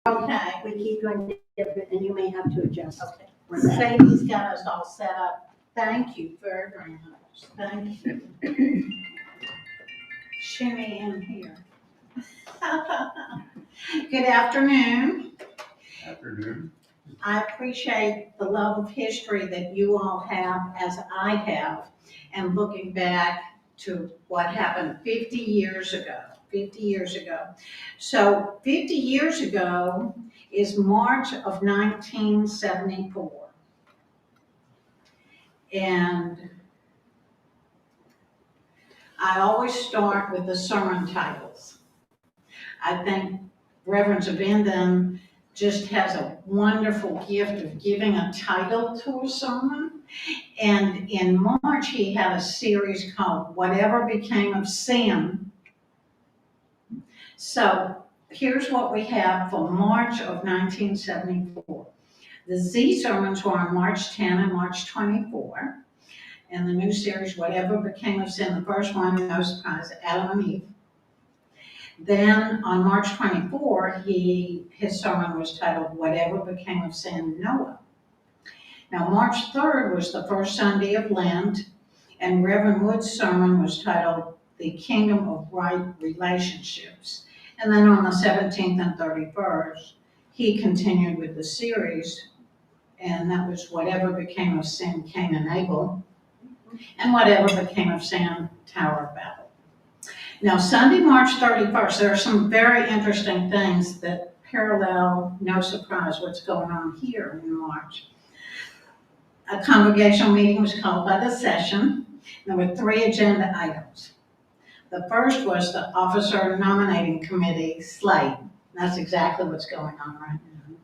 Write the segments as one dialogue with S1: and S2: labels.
S1: Okay,
S2: We keep going different, and you may have to adjust.
S1: okay.
S2: We're back.
S1: Sadie's got us all set up. Thank you very, very much. Thank you. Shimmy in here. Good afternoon.
S3: Afternoon.
S1: I appreciate the love of history that you all have, as I have, and looking back to what happened 50 years ago. 50 years ago. So 50 years ago is March of 1974. And I always start with the sermon titles. I think Reverend Zabindon just has a wonderful gift of giving a title to a sermon. And in March, he had a series called Whatever Became of Sin. So here's what we have for March of 1974. The Z sermons were on March 10 and March 24. And the new series, Whatever Became of Sin, the first one, no surprise, Adam and Eve. Then on March 24, his sermon was titled, Whatever Became of Sin, Noah. Now, March 3rd was the first Sunday of Lent, and Reverend Wood's sermon was titled, The Kingdom of Right Relationships. And then on the 17th and 31st, he continued with the series, and that was Whatever Became of Sin, Cain and Abel, and Whatever Became of Sin, Tower of Babel. Now, Sunday, March 31st, there are some very interesting things that parallel, no surprise, what's going on here in March. A congregational meeting was called by the session. There were 3 agenda items. The first was the officer nominating committee slate. That's exactly what's going on right now.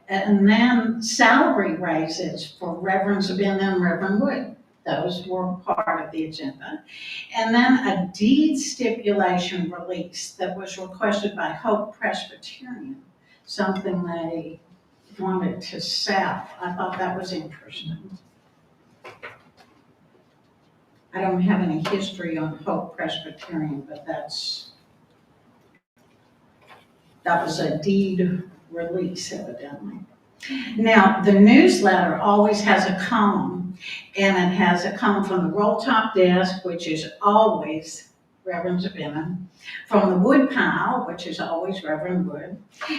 S1: And then salary raises for Reverend Zabindon and Reverend Wood. Those were part of the agenda. And then a deed stipulation release that was requested by Hope Presbyterian, something they wanted to sell. I thought that was interesting. I don't have any history on Hope Presbyterian, but that was a deed release, evidently. Now, the newsletter always has a column, and it has a column from the roll top desk, which is always Reverend Zabindon, from the wood pile, which is always Reverend Wood,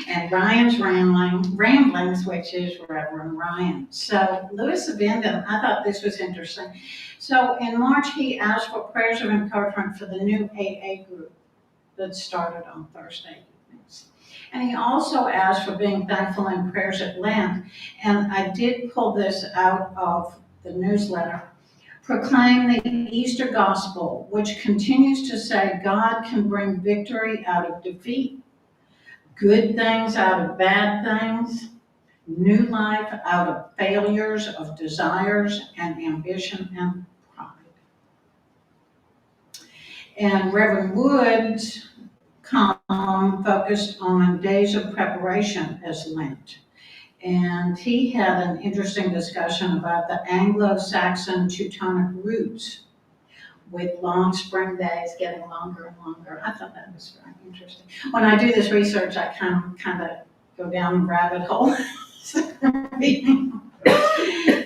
S1: and Ryan's ramblings, which is Reverend Ryan. So Louis Zabindon, I thought this was interesting. So in March, he asked for prayers of encouragement for the new AA group that started on Thursday evenings. And he also asked for being thankful in prayers at Lent. And I did pull this out of the newsletter. Proclaim the Easter gospel, which continues to say God can bring victory out of defeat, good things out of bad things, new life out of failures, of desires and ambition and pride. And Reverend Wood's column focused on days of preparation as Lent. And he had an interesting discussion about the Anglo-Saxon Teutonic roots with long spring days getting longer and longer. I thought that was very interesting. When I do this research, I kind of go down the rabbit hole.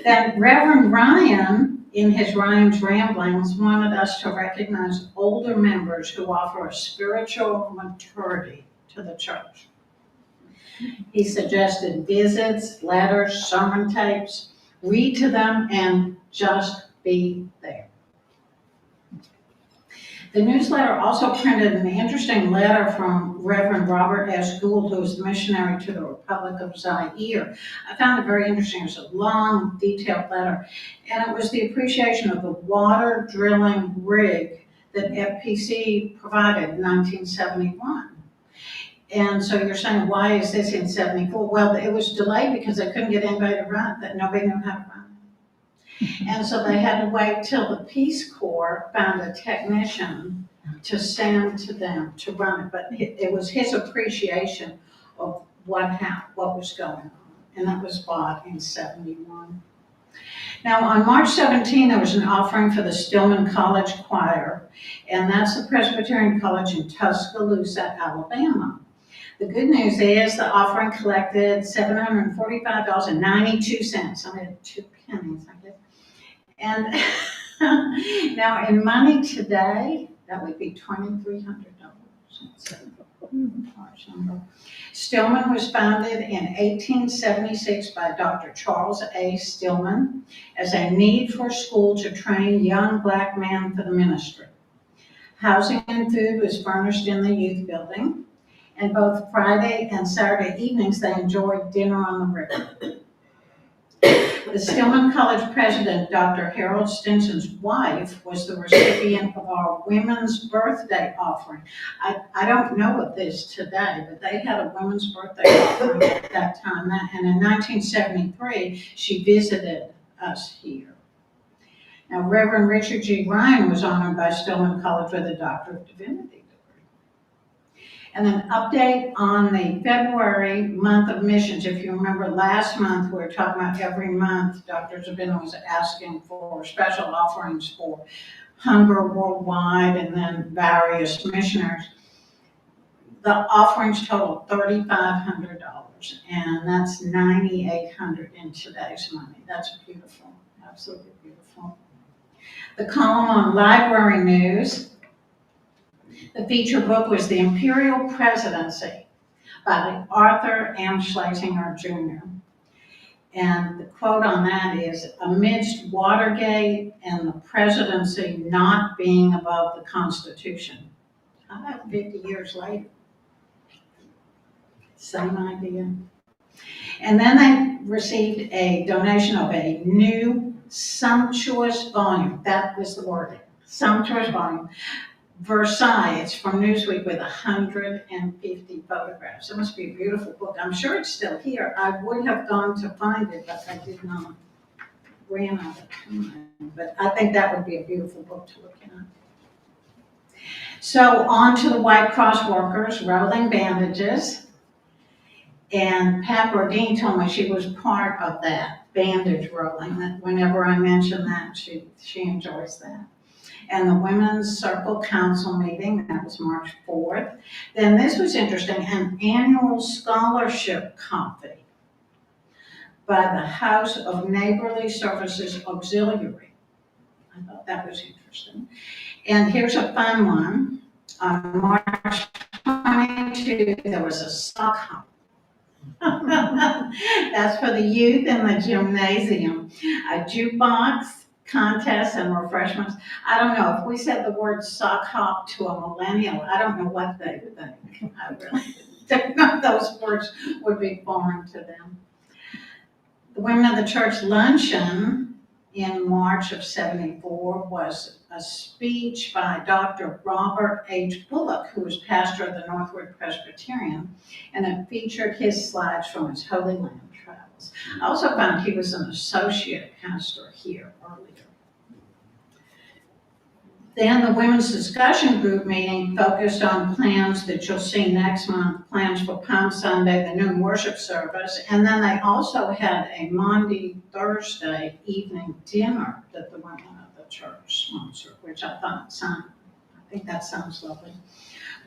S1: Then Reverend Ryan, in his Ryan's Ramblings, wanted us to recognize older members who offer a spiritual maturity to the church. He suggested visits, letters, sermon tapes, read to them, and just be there. The newsletter also printed an interesting letter from Reverend Robert S. Gould, who was the missionary to the Republic of Zaire. I found it very interesting. It was a long, detailed letter, and it was the appreciation of the water drilling rig that FPC provided in 1971. And so you're saying, why is this in 74? Well, it was delayed because they couldn't get anybody to run it, that nobody knew how to run it. And so they had to wait till the Peace Corps found a technician to send to them to run it. But it was his appreciation of what was going on. And that was bought in 71. Now, on March 17, there was an offering for the Stillman College Choir, and that's the Presbyterian College in Tuscaloosa, Alabama. The good news is the offering collected $745.92. I made 2 pennies, I guess. And now in money today, that would be $2,300. That's a large number. Stillman was founded in 1876 by Dr. Charles A. Stillman as a need for school to train young black men for the ministry. Housing and food was furnished in the youth building, and both Friday and Saturday evenings they enjoyed dinner on the river. The Stillman College president, Dr. Harold Stinson's wife, was the recipient of our women's birthday offering. I don't know of this today, but they had a women's birthday offering at that time. And in 1973, she visited us here. Now, Reverend Richard G. Ryan was honored by Stillman College with a Doctor of Divinity degree. And an update on the February month of missions. If you remember last month, we were talking about every month, Dr. Zabin was asking for special offerings for hunger worldwide and then various missionaries. The offerings total $3,500, and that's $9,800 in today's money. That's beautiful, absolutely beautiful. The column on library news, the feature book was The Imperial Presidency by Arthur M. Schlesinger Jr. And the quote on that is, amidst Watergate and the presidency not being above the Constitution. How about 50 years later? Same idea. And then they received a donation of a new sumptuous volume. That was the wording, sumptuous volume. Versailles, it's from Newsweek, with 150 photographs. It must be a beautiful book. I'm sure it's still here. I would have gone to find it, but I did not. Ran out of time. But I think that would be a beautiful book to look at. So on to the White Cross workers, rolling bandages. And Pat Brodeen told me she was part of that bandage rolling. That whenever I mention that, she enjoys that. And the Women's Circle Council meeting, that was March 4th. Then this was interesting, an annual scholarship coffee by the House of Neighborly Services Auxiliary. I thought that was interesting. And here's a fun one. On March 22, there was a sock hop. That's for the youth in the gymnasium. A jukebox, contests, and refreshments. I don't know, if we said the word sock hop to a millennial, I don't know what they would think. I really don't know if those words would be foreign to them. The Women of the Church luncheon in March of '74 was a speech by Dr. Robert H. Bullock, who was pastor of the Northwood Presbyterian, and it featured his slides from his Holy Land travels. I also found he was an associate pastor here earlier. Then the Women's Discussion Group meeting focused on plans that you'll see next month, plans for Palm Sunday, the noon worship service, and then they also had a Maundy Thursday evening dinner that the women of the church sponsored, which I think that sounds lovely.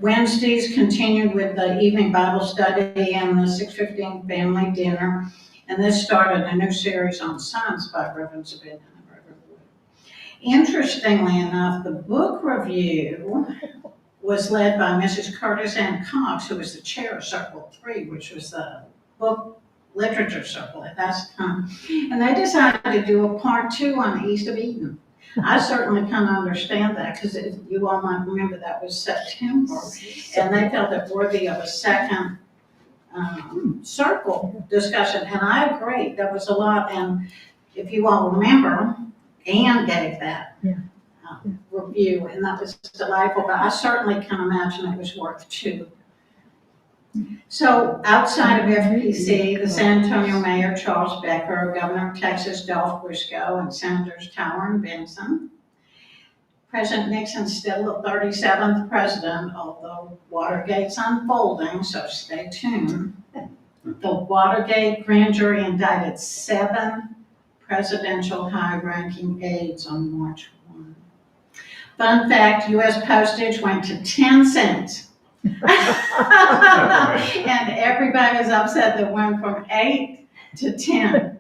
S1: Wednesdays continued with the evening Bible study and the 6:15 family dinner, and this started a new series on science by Reverend Zabin. Interestingly enough, the book review was led by Mrs. Curtis Ann Cox, who was the chair of Circle 3, which was the book literature circle at that time. And they decided to do a part 2 on the East of Eden. I certainly kind of understand that, because you all might remember that was September, and they felt it worthy of a second circle discussion. And I agree, there was a lot, and if you all remember, Anne gave that review, and that was delightful, but I certainly can imagine it was worth 2. So outside of FPC, the San Antonio Mayor Charles Becker, Governor of Texas Dolph Briscoe, and Senators Tower and Benson. President Nixon's still the 37th president, although Watergate's unfolding, so stay tuned. The Watergate grand jury indicted 7 presidential high-ranking aides on March 1. Fun fact, U.S. postage went to 10 cents And everybody was upset that went from 8 to 10.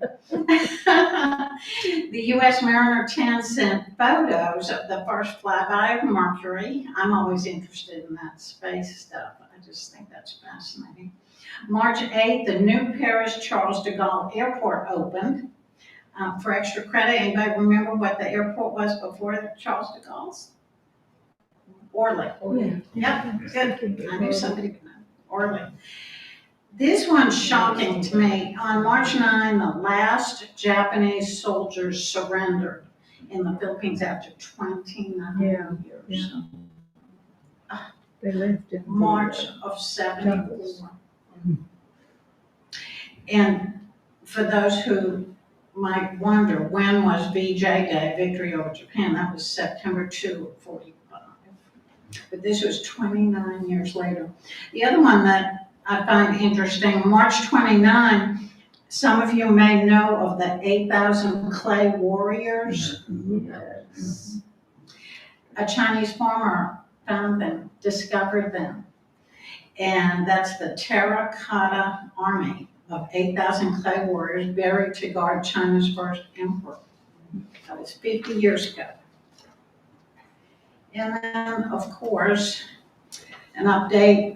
S1: The U.S. Mariner 10 sent photos of the first flyby of Mercury. I'm always interested in that space stuff. I just think that's fascinating. March 8th, the new Paris Charles de Gaulle Airport opened. For extra credit, anybody remember what the airport was before the Charles de Gaulle's? Orly. Yep, good. I knew somebody would know. Orly. This one's shocking to me. On March 9, the last Japanese soldiers surrendered in the Philippines after 29 years.
S3: They lived in
S1: March of 74. And for those who might wonder, when was VJ Day, Victory over Japan? That was September 2 of 45. But this was 29 years later. The other one that I find interesting, March 29, some of you may know of the 8,000 clay warriors.
S3: Yes.
S1: A Chinese farmer found them, discovered them. And that's the Terracotta Army of 8,000 clay warriors buried to guard China's first emperor. That was 50 years ago. And then, of course, an update,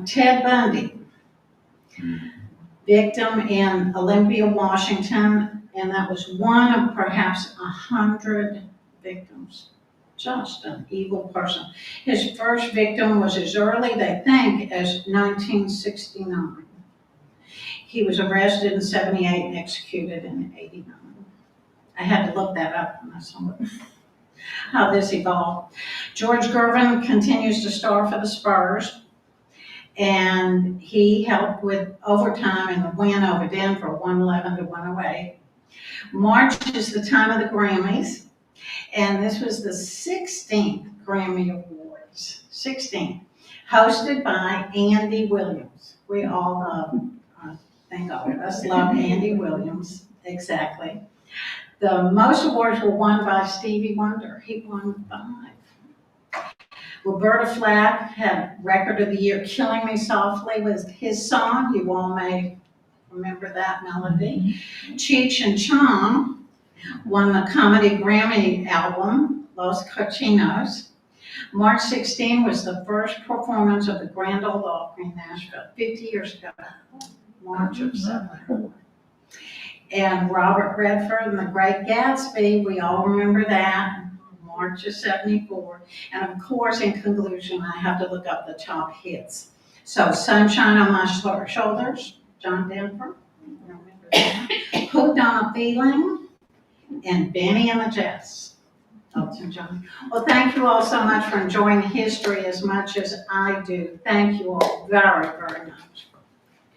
S1: Ted Bundy, victim in Olympia, Washington, and that was one of perhaps 100 victims. Just an evil person. His first victim was as early, they think, as 1969. He was arrested in 78 and executed in 89. I had to look that up when I saw it, how this evolved. George Gervin continues to star for the Spurs, and he helped with overtime in the win over Denver, 111 to 108. March is the time of the Grammys, and this was the 16th Grammy Awards, 16th, hosted by Andy Williams. We all love, I think all of us love Andy Williams, exactly. The most awards were won by Stevie Wonder. He won 5. Roberta Flack had Record of the Year. Killing Me Softly was his song. You all may remember that melody. Cheech and Chong won the Comedy Grammy album, Los Cochinos. March 16 was the first performance of the Grand Ole Opry in Nashville, 50 years ago, March of 74. And Robert Redford and The Great Gatsby, we all remember that, March of 74. And of course, in conclusion, I have to look up the top hits. So Sunshine on My Shoulders, John Denver, remember that. Hooked on a Feeling, and Benny and the Jets, Elton John. Well, thank you all so much for enjoying history as much as I do. Thank you all very, very much.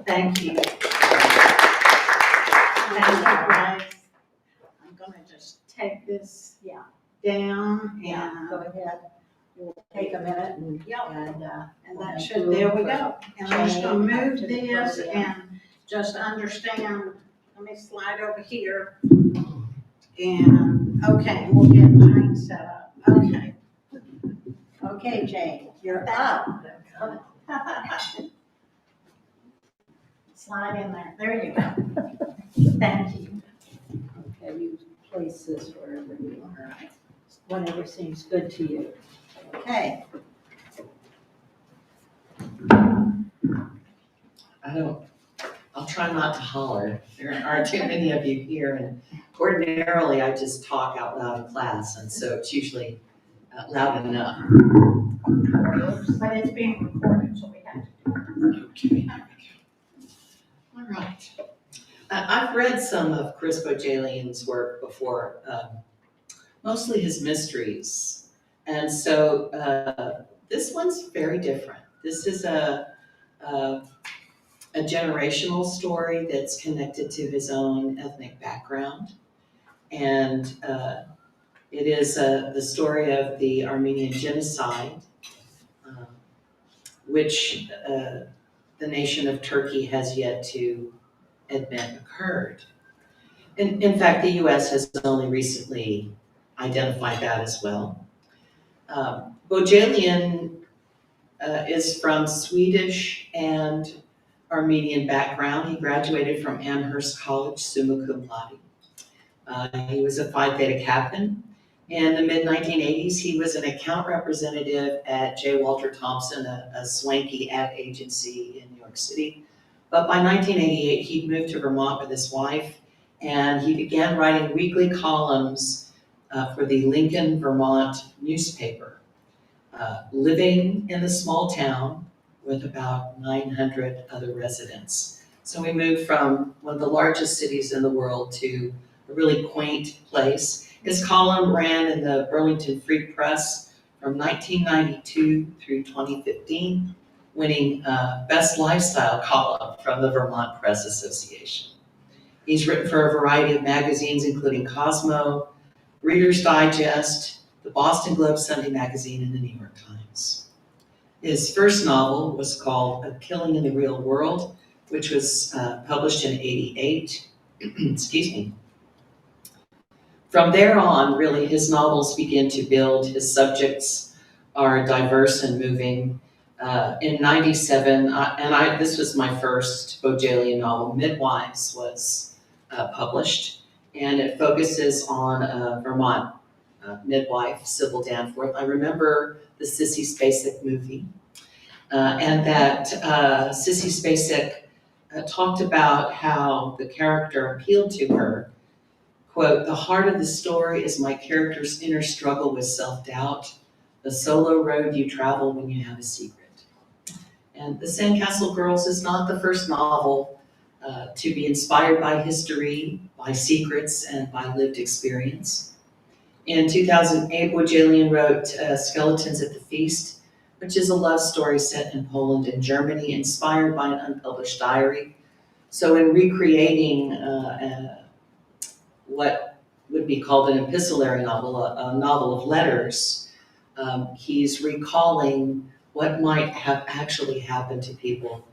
S1: Thank you. Thank you, guys. I'm gonna just take this down and
S2: Go ahead. We'll take a minute and,
S1: and that should, there we go. And I'm just gonna move this and just understand, let me slide over here. And, okay, we'll get Jane set up. Okay.
S2: Okay, Jane, you're up.
S1: Slide in there. There you go. Thank you.
S2: Okay, you place this wherever you are, whatever seems good to you. Okay.
S4: I'll try not to holler. There aren't too many of you here, and ordinarily I just talk out loud in class, and so it's usually loud enough.
S1: But it's being recorded, so we have to do it.
S4: Okay, there we go. All right. I've read some of Chris Bohjalian's work before, mostly his mysteries. And so this one's very different. This is a generational story that's connected to his own ethnic background. And it is the story of the Armenian genocide, which the nation of Turkey has yet to admit occurred. In fact, the US has only recently identified that as well. Bohjalian is from Swedish and Armenian background. He graduated from Amherst College, summa cum laude. He was a Phi Theta captain. In the mid-1980s, he was an account representative at J. Walter Thompson, a swanky ad agency in New York City. But by 1988, he'd moved to Vermont with his wife, and he began writing weekly columns for the Lincoln, Vermont newspaper, living in the small town with about 900 other residents. So we moved from one of the largest cities in the world to a really quaint place. His column ran in the Burlington Free Press from 1992 through 2015, winning Best Lifestyle column from the Vermont Press Association. He's written for a variety of magazines, including Cosmo, Reader's Digest, the Boston Globe Sunday Magazine, and the New York Times. His first novel was called A Killing in the Real World, which was published in '88. Excuse me. From there on, really, his novels begin to build. His subjects are diverse and moving. In '97, this was my first Bohjalian novel, Midwives, was published, and it focuses on a Vermont midwife, Sybil Danforth. I remember the Sissy Spacek movie, and that Sissy Spacek talked about how the character appealed to her. Quote, "The heart of the story is my character's inner struggle with self-doubt, the solo road you travel when you have a secret." And The Sandcastle Girls is not the first novel to be inspired by history, by secrets, and by lived experience. In 2008, Bohjalian wrote Skeletons at the Feast, which is a love story set in Poland and Germany, inspired by an unpublished diary. So in recreating what would be called an epistolary novel, a novel of letters, he's recalling what might have actually happened to people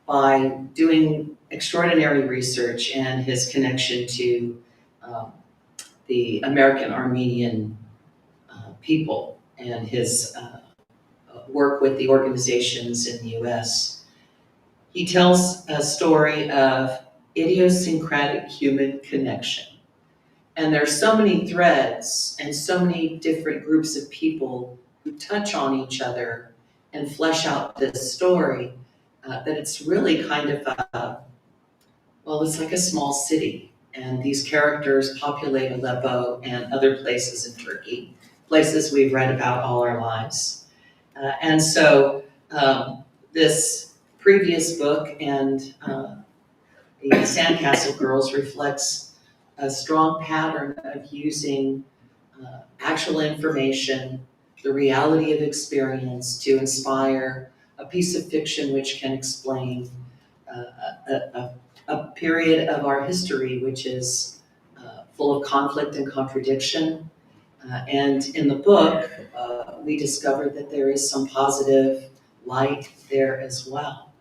S4: by doing extraordinary research and his connection to the American Armenian people and his work with the organizations in the US. He tells a story of idiosyncratic human connection. And there are so many threads and so many different groups of people who touch on each other and flesh out this story that it's really kind of, it's like a small city. And these characters populate Aleppo and other places in Turkey, places we've read about all our lives. And so this previous book and the Sandcastle Girls reflects a strong pattern of using actual information, the reality of experience to inspire a piece of fiction which can explain a period of our history which is full of conflict and contradiction. And in the book, we discovered that there is some positive light there as well.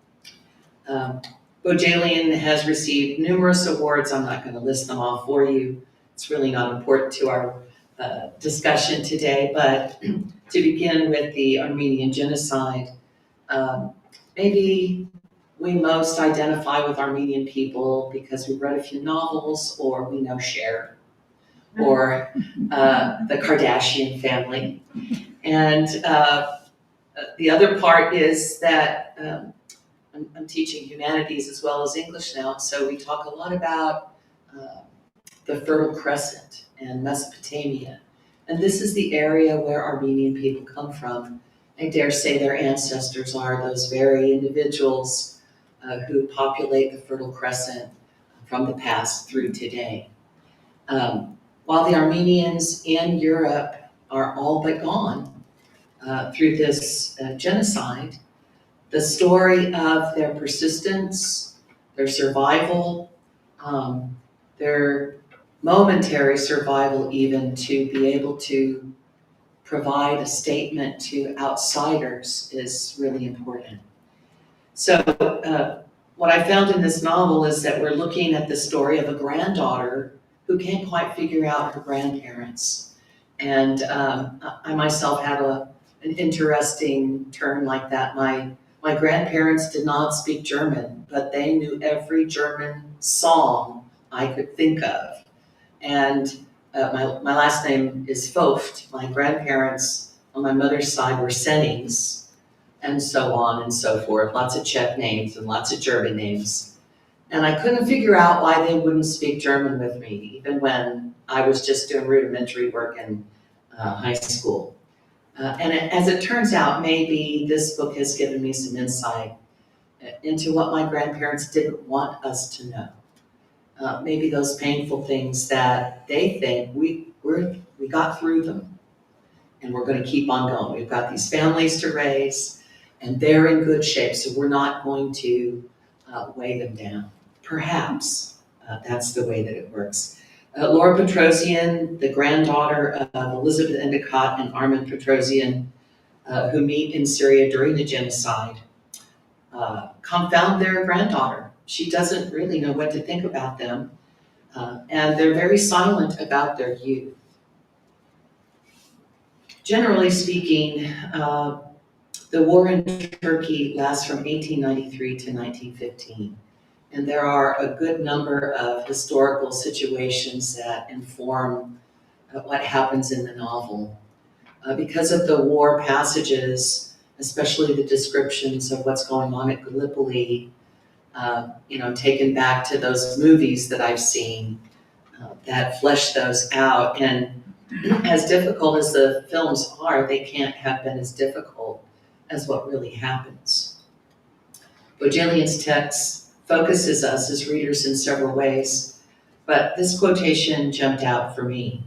S4: Bohjalian has received numerous awards. I'm not going to list them all for you. It's really not important to our discussion today, but to begin with the Armenian genocide, maybe we most identify with Armenian people because we've read a few novels or we know Cher or the Kardashian family. And the other part is that I'm teaching humanities as well as English now, so we talk a lot about the Fertile Crescent and Mesopotamia. And this is the area where Armenian people come from. I dare say their ancestors are those very individuals who populate the Fertile Crescent from the past through today. While the Armenians in Europe are all but gone through this genocide, the story of their persistence, their survival, their momentary survival even to be able to provide a statement to outsiders is really important. So what I found in this novel is that we're looking at the story of a granddaughter who can't quite figure out her grandparents. And I myself had a an interesting turn like that. My grandparents did not speak German, but they knew every German song I could think of. And my last name is Vogt. My grandparents on my mother's side were Sennings, and so on and so forth. Lots of Czech names and lots of German names. And I couldn't figure out why they wouldn't speak German with me, even when I was just doing rudimentary work in high school. As it turns out, maybe this book has given me some insight into what my grandparents didn't want us to know. Maybe those painful things that they think we got through them, and we're going to keep on going. We've got these families to raise, and they're in good shape, so we're not going to weigh them down. Perhaps that's the way that it works. Laura Petrosian, the granddaughter of Elizabeth Endicott and Armand Petrosian, who meet in Syria during the genocide, confound their granddaughter. She doesn't really know what to think about them, and they're very silent about their youth. Generally speaking, the war in Turkey lasts from 1893 to 1915. And there are a good number of historical situations that inform what happens in the novel. Because of the war passages, especially the descriptions of what's going on at Gallipoli, taken back to those movies that I've seen that flesh those out. And as difficult as the films are, they can't have been as difficult as what really happens. Bohjalian's text focuses us as readers in several ways, but this quotation jumped out for me.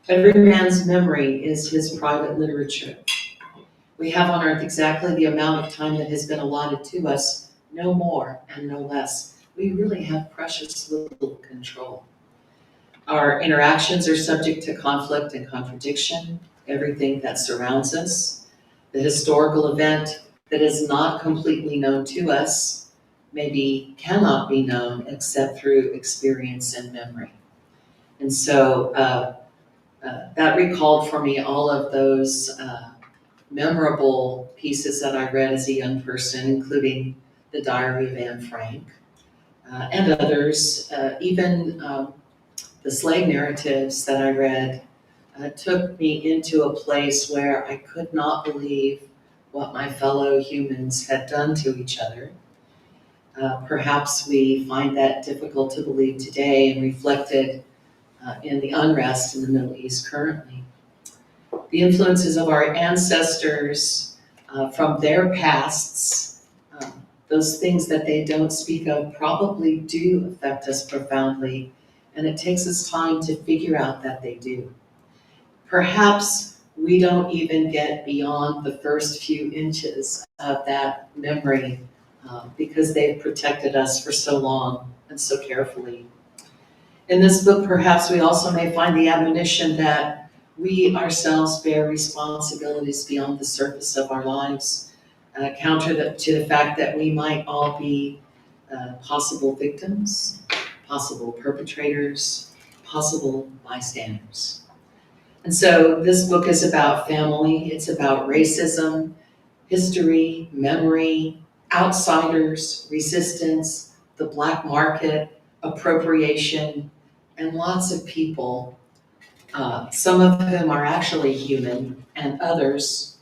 S4: Every man's memory is his private literature. We have on earth exactly the amount of time that has been allotted to us, no more and no less. We really have precious little control. Our interactions are subject to conflict and contradiction, everything that surrounds us. The historical event that is not completely known to us maybe cannot be known except through experience and memory. And so that recalled for me all of those memorable pieces that I read as a young person, including The Diary of Anne Frank and others. Even the slave narratives that I read took me into a place where I could not believe what my fellow humans had done to each other. Perhaps we find that difficult to believe today and reflected in the unrest in the Middle East currently. The influences of our ancestors from their pasts, those things that they don't speak of probably do affect us profoundly, and it takes us time to figure out that they do. Perhaps we don't even get beyond the first few inches of that memory because they've protected us for so long and so carefully. In this book, perhaps we also may find the admonition that we ourselves bear responsibilities beyond the surface of our lives, counter to the fact that we might all be possible victims, possible perpetrators, possible bystanders. And so this book is about family, it's about racism, history, memory, outsiders, resistance, the black market, appropriation, and lots of people, some of whom are actually human, and others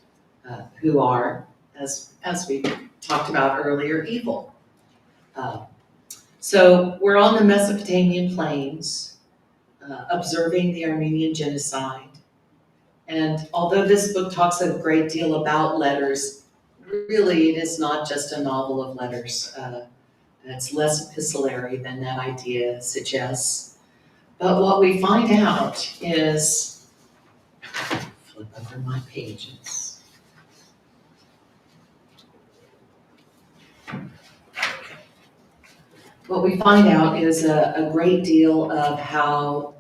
S4: who are, as we talked about earlier, evil. So we're on the Mesopotamian plains, observing the Armenian genocide. And although this book talks a great deal about letters, really, it is not just a novel of letters. It's less epistolary than that idea suggests. But what we find out is, flip over my pages. What we find out is a great deal of how,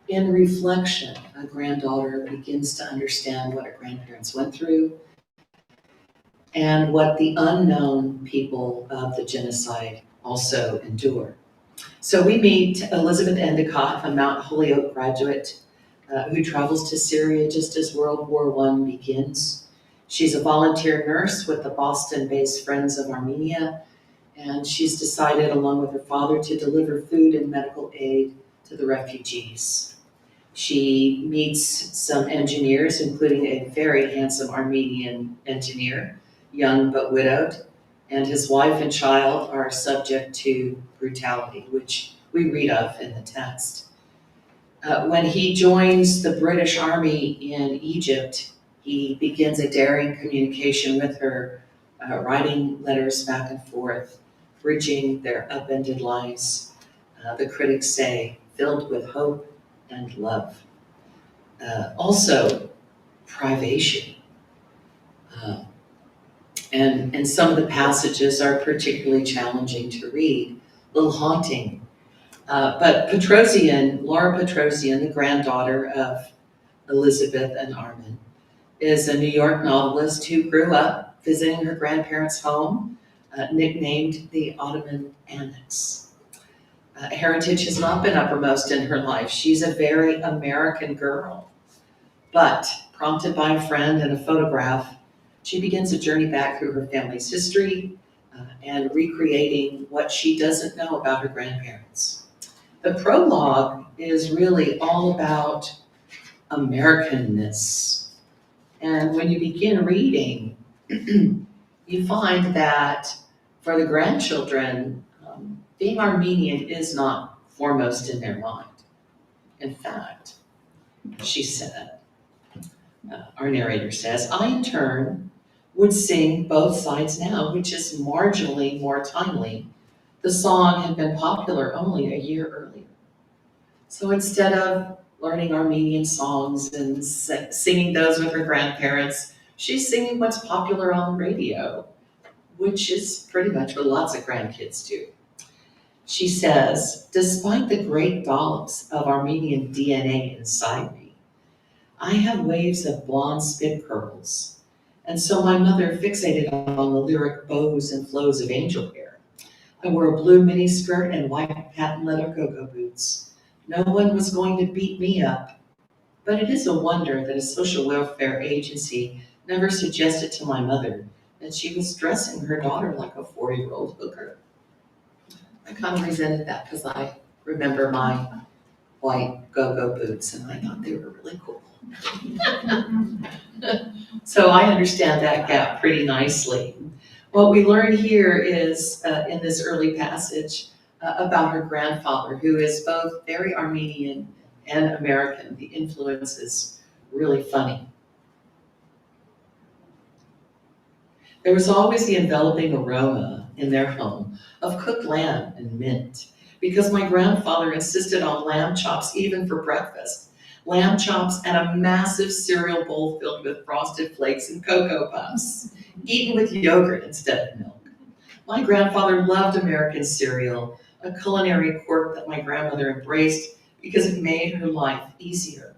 S4: in reflection, a granddaughter begins to understand what her grandparents went through, and what the unknown people of the genocide also endure. So we meet Elizabeth Endicott, a Mount Holyoke graduate, who travels to Syria just as World War I begins. She's a volunteer nurse with the Boston-based Friends of Armenia, and she's decided, along with her father, to deliver food and medical aid to the refugees. She meets some engineers, including a very handsome Armenian engineer, young but widowed, and his wife and child are subject to brutality, which we read of in the text. When he joins the British Army in Egypt, he begins a daring communication with her, writing letters back and forth, bridging their upended lives. The critics say, filled with hope and love. Also, privation. And some of the passages are particularly challenging to read, a little haunting. But Laura Petrosian, the granddaughter of Elizabeth and Armin, is a New York novelist who grew up visiting her grandparents' home, nicknamed the Ottoman Annex. Heritage has not been uppermost in her life. She's a very American girl. But prompted by a friend and a photograph, she begins a journey back through her family's history and recreating what she doesn't know about her grandparents. The prologue is really all about Americanness. And when you begin reading, you find that for the grandchildren, being Armenian is not foremost in their mind. In fact, she said, our narrator says, I in turn would sing Both Sides Now, which is marginally more timely. The song had been popular only a year earlier. So instead of learning Armenian songs and singing those with her grandparents, she's singing what's popular on the radio, which is pretty much what lots of grandkids do. She says, despite the great dollops of Armenian DNA inside me, I have waves of blonde spit curls, and so my mother fixated on the lyric bows and flows of angel hair. I wore a blue miniskirt and white patent leather go-go boots. No one was going to beat me up, but it is a wonder that a social welfare agency never suggested to my mother that she was dressing her daughter like a 4-year-old hooker. I kind of resented that because I remember my white go-go boots and I thought they were really cool. So I understand that gap pretty nicely. What we learn here is, in this early passage, about her grandfather, who is both very Armenian and American. The influence is really funny. There was always the enveloping aroma in their home of cooked lamb and mint, because my grandfather insisted on lamb chops even for breakfast. Lamb chops and a massive cereal bowl filled with frosted flakes and Cocoa Puffs, eaten with yogurt instead of milk. My grandfather loved American cereal, a culinary quirk that my grandmother embraced because it made her life easier.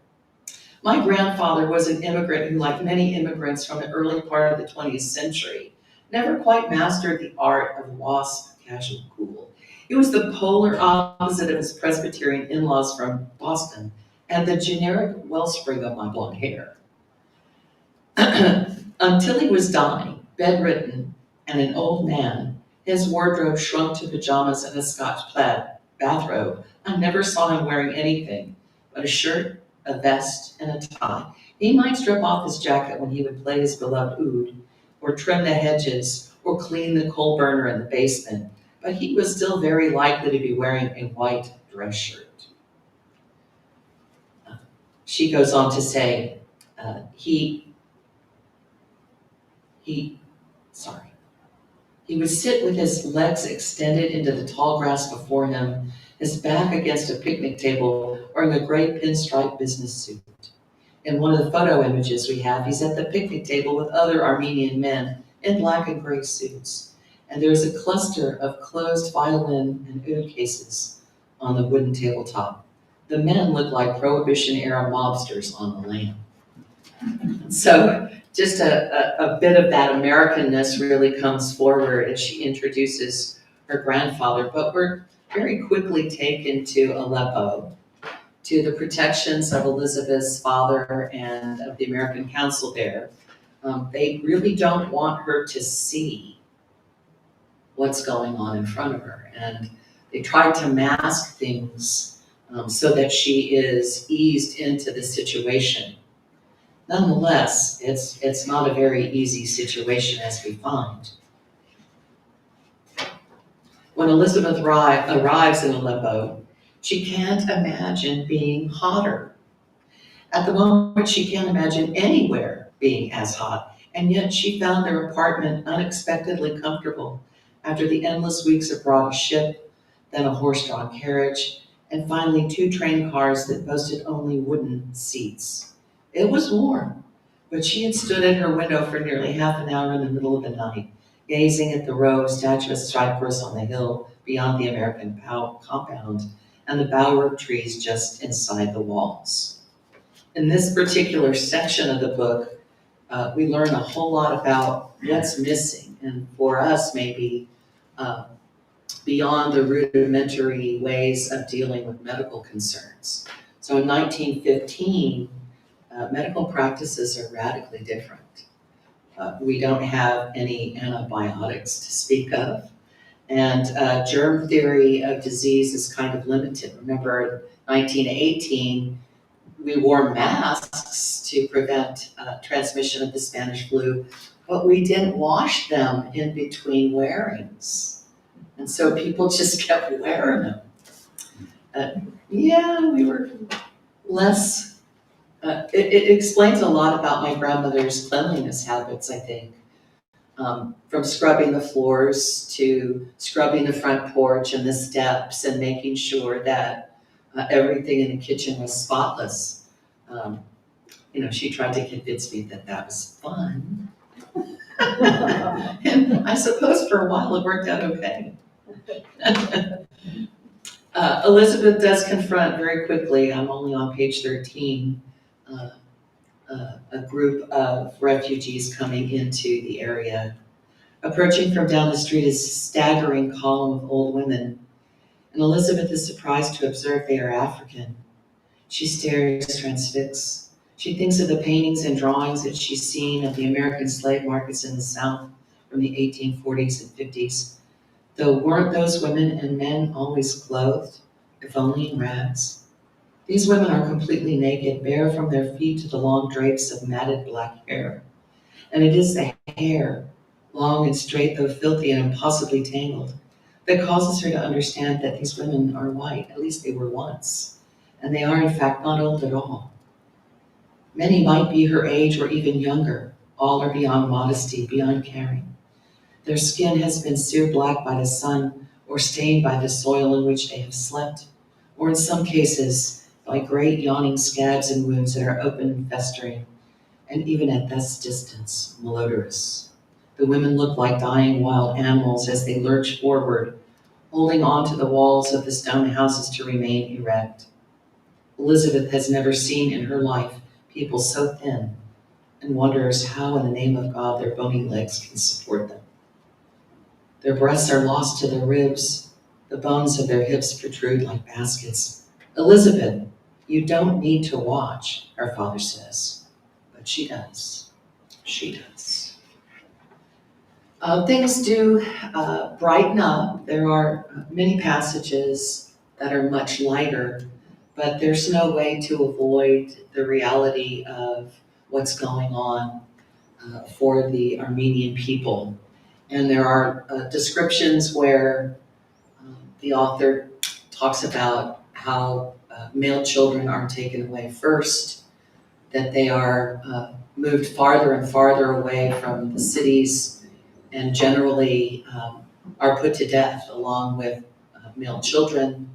S4: My grandfather was an immigrant who, like many immigrants from the early part of the 20th century, never quite mastered the art of WASP casual cool. It was the polar opposite of his Presbyterian in-laws from Boston and the generic wellspring of my blonde hair. Until he was dying, bedridden, and an old man, his wardrobe shrunk to pajamas and a Scotch plaid bathrobe. I never saw him wearing anything but a shirt, a vest, and a tie. He might strip off his jacket when he would play his beloved oud, or trim the hedges, or clean the coal burner in the basement, but he was still very likely to be wearing a white dress shirt. She goes on to say, he would sit with his legs extended into the tall grass before him, his back against a picnic table, wearing a gray pinstripe business suit. In one of the photo images we have, he's at the picnic table with other Armenian men in black and gray suits. And there's a cluster of closed violin and oud cases on the wooden tabletop. The men look like Prohibition-era mobsters on the lam. So just a bit of that Americanness really comes forward as she introduces her grandfather, but we're very quickly taken to Aleppo, to the protections of Elizabeth's father and of the American council there. They really don't want her to see what's going on in front of her. And they try to mask things so that she is eased into the situation. Nonetheless, it's not a very easy situation, as we find. When Elizabeth arrives in Aleppo, she can't imagine being hotter. At the moment, she can't imagine anywhere being as hot, and yet she found her apartment unexpectedly comfortable after the endless weeks abroad, a ship, then a horse-drawn carriage, and finally 2 train cars that boasted only wooden seats. It was warm, but she had stood at her window for nearly half an hour in the middle of the night, gazing at the row of statuesque cypress on the hill beyond the American compound and the bower of trees just inside the walls. In this particular section of the book, we learn a whole lot about what's missing, and for us maybe beyond the rudimentary ways of dealing with medical concerns. So in 1915, medical practices are radically different. We don't have any antibiotics to speak of, and germ theory of disease is kind of limited. Remember, 1918, we wore masks to prevent transmission of the Spanish flu, but we didn't wash them in between wearings. And so people just kept wearing them. Yeah, we were less, it explains a lot about my grandmother's cleanliness habits, I think. From scrubbing the floors to scrubbing the front porch and the steps and making sure that everything in the kitchen was spotless. She tried to convince me that that was fun. And I suppose for a while it worked out okay. Elizabeth does confront very quickly, I'm only on page 13, a group of refugees coming into the area. Approaching from down the street is a staggering column of old women, and Elizabeth is surprised to observe they are African. She stares transfixed. She thinks of the paintings and drawings that she's seen of the American slave markets in the South from the 1840s and 50s. Though weren't those women and men always clothed, if only in rags? These women are completely naked, bare from their feet to the long drapes of matted black hair. And it is the hair, long and straight though filthy and impossibly tangled, that causes her to understand that these women are white, at least they were once, and they are in fact not old at all. Many might be her age or even younger. All are beyond modesty, beyond caring. Their skin has been seared black by the sun or stained by the soil in which they have slept, or in some cases by great yawning scabs and wounds that are open and festering, and even at this distance, malodorous. The women look like dying wild animals as they lurch forward, holding on to the walls of the stone houses to remain erect. Elizabeth has never seen in her life people so thin, and wonders how in the name of God their bony legs can support them. Their breasts are lost to their ribs. The bones of their hips protrude like baskets. Elizabeth, you don't need to watch, her father says. But she does. She does. Things do brighten up. There are many passages that are much lighter, but there's no way to avoid the reality of what's going on for the Armenian people. And there are descriptions where the author talks about how male children are taken away first, that they are moved farther and farther away from the cities, and generally are put to death along with male children.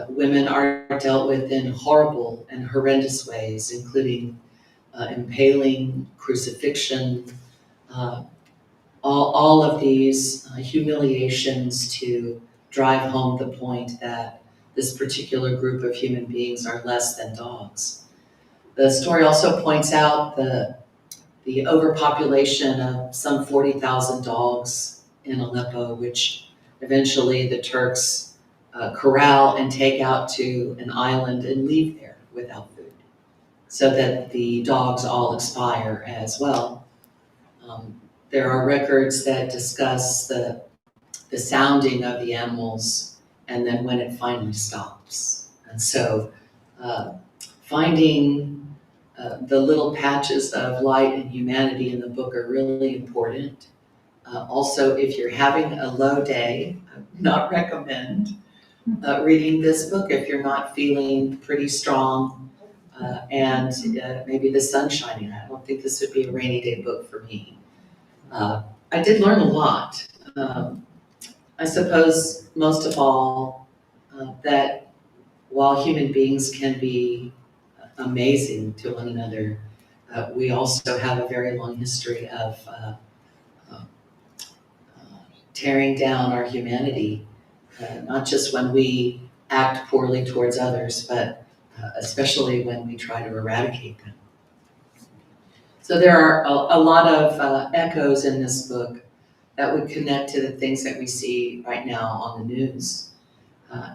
S4: Women are dealt with in horrible and horrendous ways, including impaling, crucifixion, all of these humiliations to drive home the point that this particular group of human beings are less than dogs. The story also points out the overpopulation of some 40,000 dogs in Aleppo, which eventually the Turks corral and take out to an island and leave there without food, so that the dogs all expire as well. There are records that discuss the sounding of the animals and then when it finally stops. And so finding the little patches of light and humanity in the book are really important. Also, if you're having a low day, I would not recommend reading this book if you're not feeling pretty strong and maybe the sun's shining. I don't think this would be a rainy day book for me. I did learn a lot. I suppose most of all that while human beings can be amazing to one another, we also have a very long history of tearing down our humanity, not just when we act poorly towards others, but especially when we try to eradicate them. So there are a lot of echoes in this book that would connect to the things that we see right now on the news.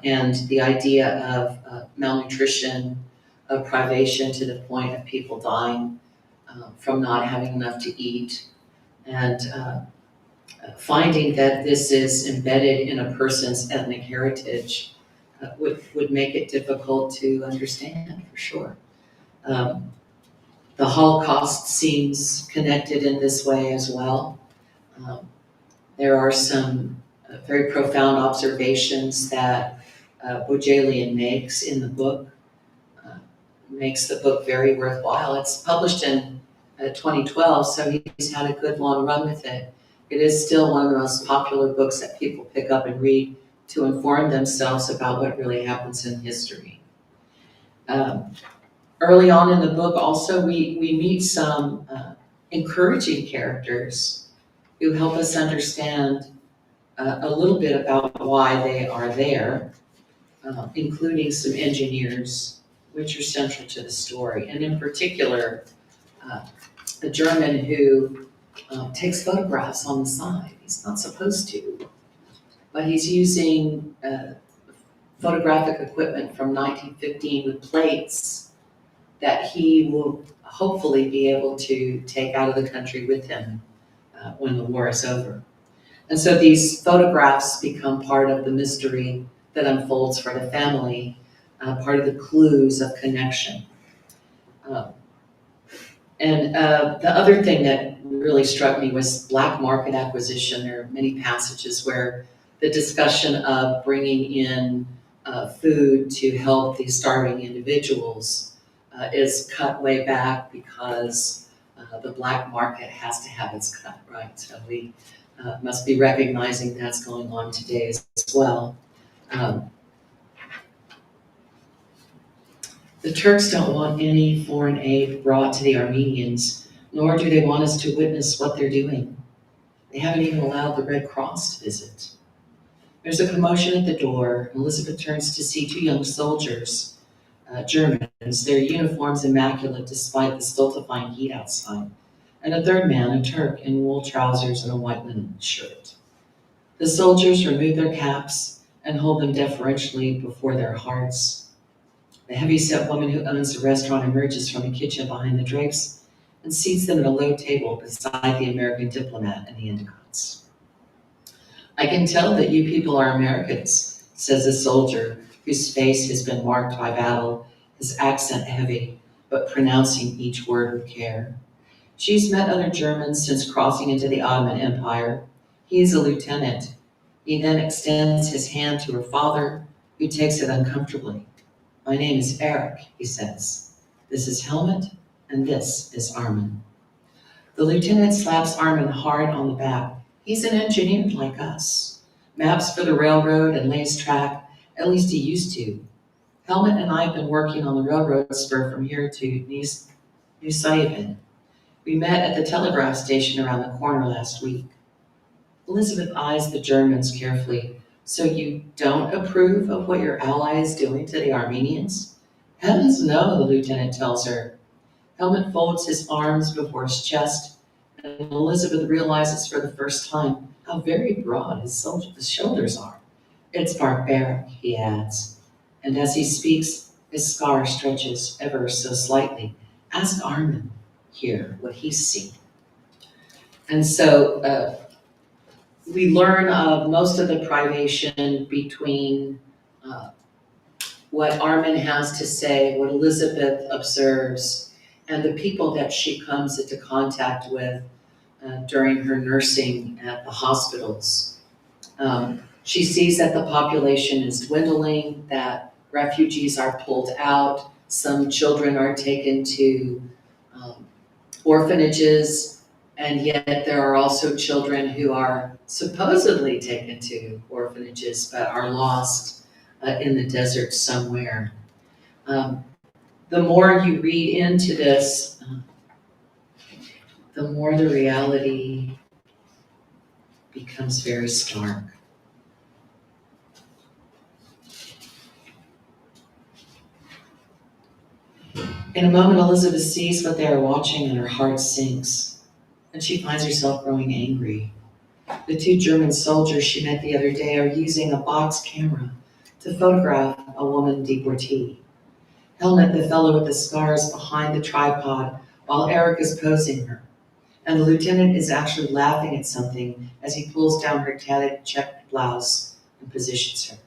S4: And the idea of malnutrition, of privation to the point of people dying from not having enough to eat, and finding that this is embedded in a person's ethnic heritage would make it difficult to understand, for sure. The Holocaust seems connected in this way as well. There are some very profound observations that Bohjalian makes in the book, makes the book very worthwhile. It's published in 2012, so he's had a good long run with it. It is still one of the most popular books that people pick up and read to inform themselves about what really happens in history. Early on in the book also we meet some encouraging characters who help us understand a little bit about why they are there, including some engineers, which are central to the story. And in particular, a German who takes photographs on the side. He's not supposed to, but he's using photographic equipment from 1915 with plates that he will hopefully be able to take out of the country with him when the war is over. And so these photographs become part of the mystery that unfolds for the family, part of the clues of connection. And the other thing that really struck me was black market acquisition. There are many passages where the discussion of bringing in food to help these starving individuals is cut way back because the black market has to have its cut, right? So we must be recognizing that's going on today as well. The Turks don't want any foreign aid brought to the Armenians, nor do they want us to witness what they're doing. They haven't even allowed the Red Cross to visit. There's a commotion at the door. Elizabeth turns to see two young soldiers, Germans, their uniforms immaculate despite the stultifying heat outside, and a third man, a Turk, in wool trousers and a white linen shirt. The soldiers remove their caps and hold them deferentially before their hearts. The heavy-set woman who owns the restaurant emerges from the kitchen behind the drapes and seats them at a low table beside the American diplomat and the Endicott's. "I can tell that you people are Americans," says a soldier whose face has been marked by battle, his accent heavy, but pronouncing each word with care. "She's met other Germans since crossing into the Ottoman Empire. He is a lieutenant." He then extends his hand to her father, who takes it uncomfortably. "My name is Eric," he says. "This is Helmut, and this is Armin." The lieutenant slaps Armin hard on the back. "He's an engineer like us. Maps for the railroad and lays track, at least he used to. Helmut and I have been working on the railroad spur from here to New Saipan. We met at the telegraph station around the corner last week." Elizabeth eyes the Germans carefully. "So you don't approve of what your ally is doing to the Armenians?" "Heavens no," the lieutenant tells her. Helmut folds his arms before his chest, and Elizabeth realizes for the first time how very broad his shoulders are. It's barbaric, he adds, and as he speaks, his scar stretches ever so slightly. Ask Armin here what he's seen. And so we learn of most of the privation between uh, what Armin has to say, what Elizabeth observes, and the people that she comes into contact with during her nursing at the hospitals. She sees that the population is dwindling, that refugees are pulled out, some children are taken to um, orphanages, and yet there are also children who are supposedly taken to orphanages but are lost in the desert somewhere. Um, the more you read into this, the more the reality becomes very stark. In a moment, Elizabeth sees what they are watching and her heart sinks, and she finds herself growing angry. The two German soldiers she met the other day are using a box camera to photograph a woman deportee. Helmut, the fellow with the scars, behind the tripod while Eric is posing her, and the lieutenant is actually laughing at something as he pulls down her tattered checked blouse and positions her.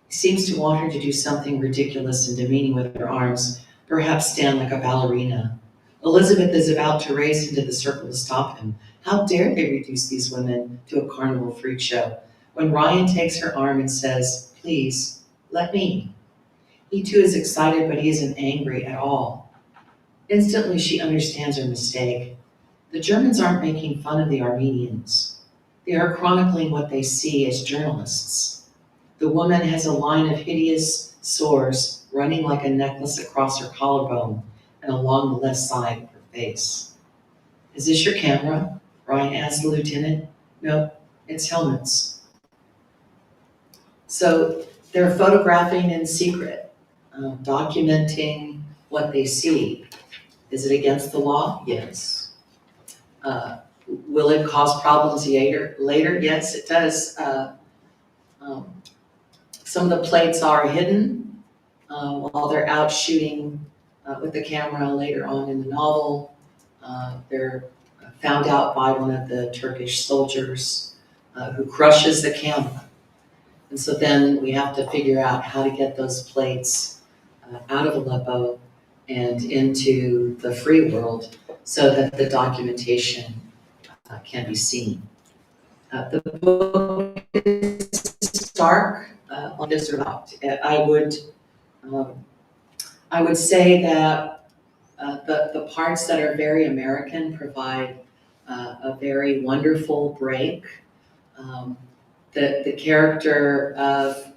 S4: He seems to want her to do something ridiculous and demeaning with her arms, perhaps stand like a ballerina. Elizabeth is about to race into the circle to stop him. How dare they reduce these women to a carnival freak show? When Ryan takes her arm and says, "Please, let me." He too is excited, but he isn't angry at all. Instantly, she understands her mistake. The Germans aren't making fun of the Armenians. They are chronicling what they see as journalists. The woman has a line of hideous sores running like a necklace across her collarbone and along the left side of her face. "Is this your camera?" Ryan asked the lieutenant. "No, it's Helmut's." So they're photographing in secret, documenting what they see. Is it against the law? Yes. Will it cause problems later? Yes, it does. Um, some of the plates are hidden while they're out shooting with the camera later on in the novel. They're found out by one of the Turkish soldiers who crushes the camera. And so then we have to figure out how to get those plates out of Aleppo and into the free world so that the documentation can be seen. The book is stark on this route. I would say that the parts that are very American provide a very wonderful break. Um, the character of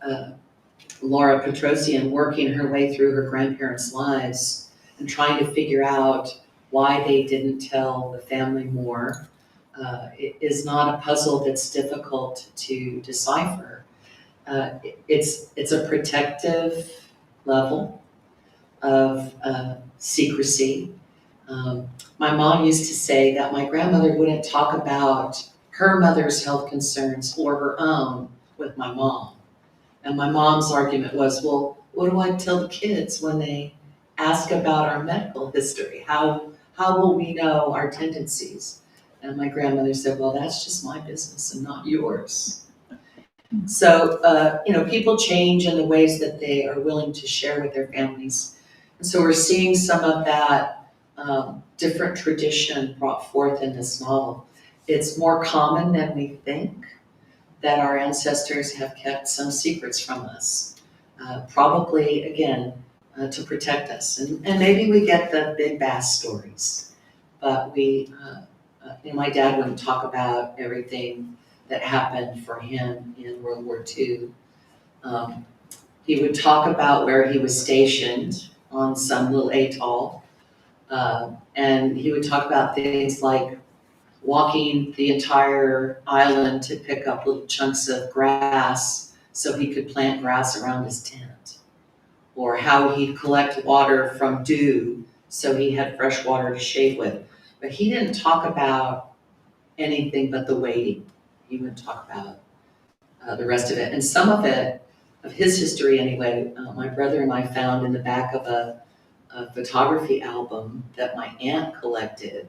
S4: Laura Petrosian working her way through her grandparents' lives and trying to figure out why they didn't tell the family more it is not a puzzle that's difficult to decipher. It's a protective level of secrecy. My mom used to say that my grandmother wouldn't talk about her mother's health concerns or her own with my mom. And my mom's argument was, well, what do I tell the kids when they ask about our medical history? How will we know our tendencies? And my grandmother said, well, that's just my business and not yours. So, people change in the ways that they are willing to share with their families. And so we're seeing some of that different tradition brought forth in this novel. It's more common than we think that our ancestors have kept some secrets from us, probably, again, to protect us. And maybe we get the big bass stories, but my dad wouldn't talk about everything that happened for him in World War II. He would talk about where he was stationed on some little atoll, and he would talk about things like walking the entire island to pick up little chunks of grass so he could plant grass around his tent, or how he'd collect water from dew so he had fresh water to shave with. But he didn't talk about anything but the waiting. He would talk about the rest of it. And some of it, of his history anyway, my brother and I found in the back of a photography album that my aunt collected.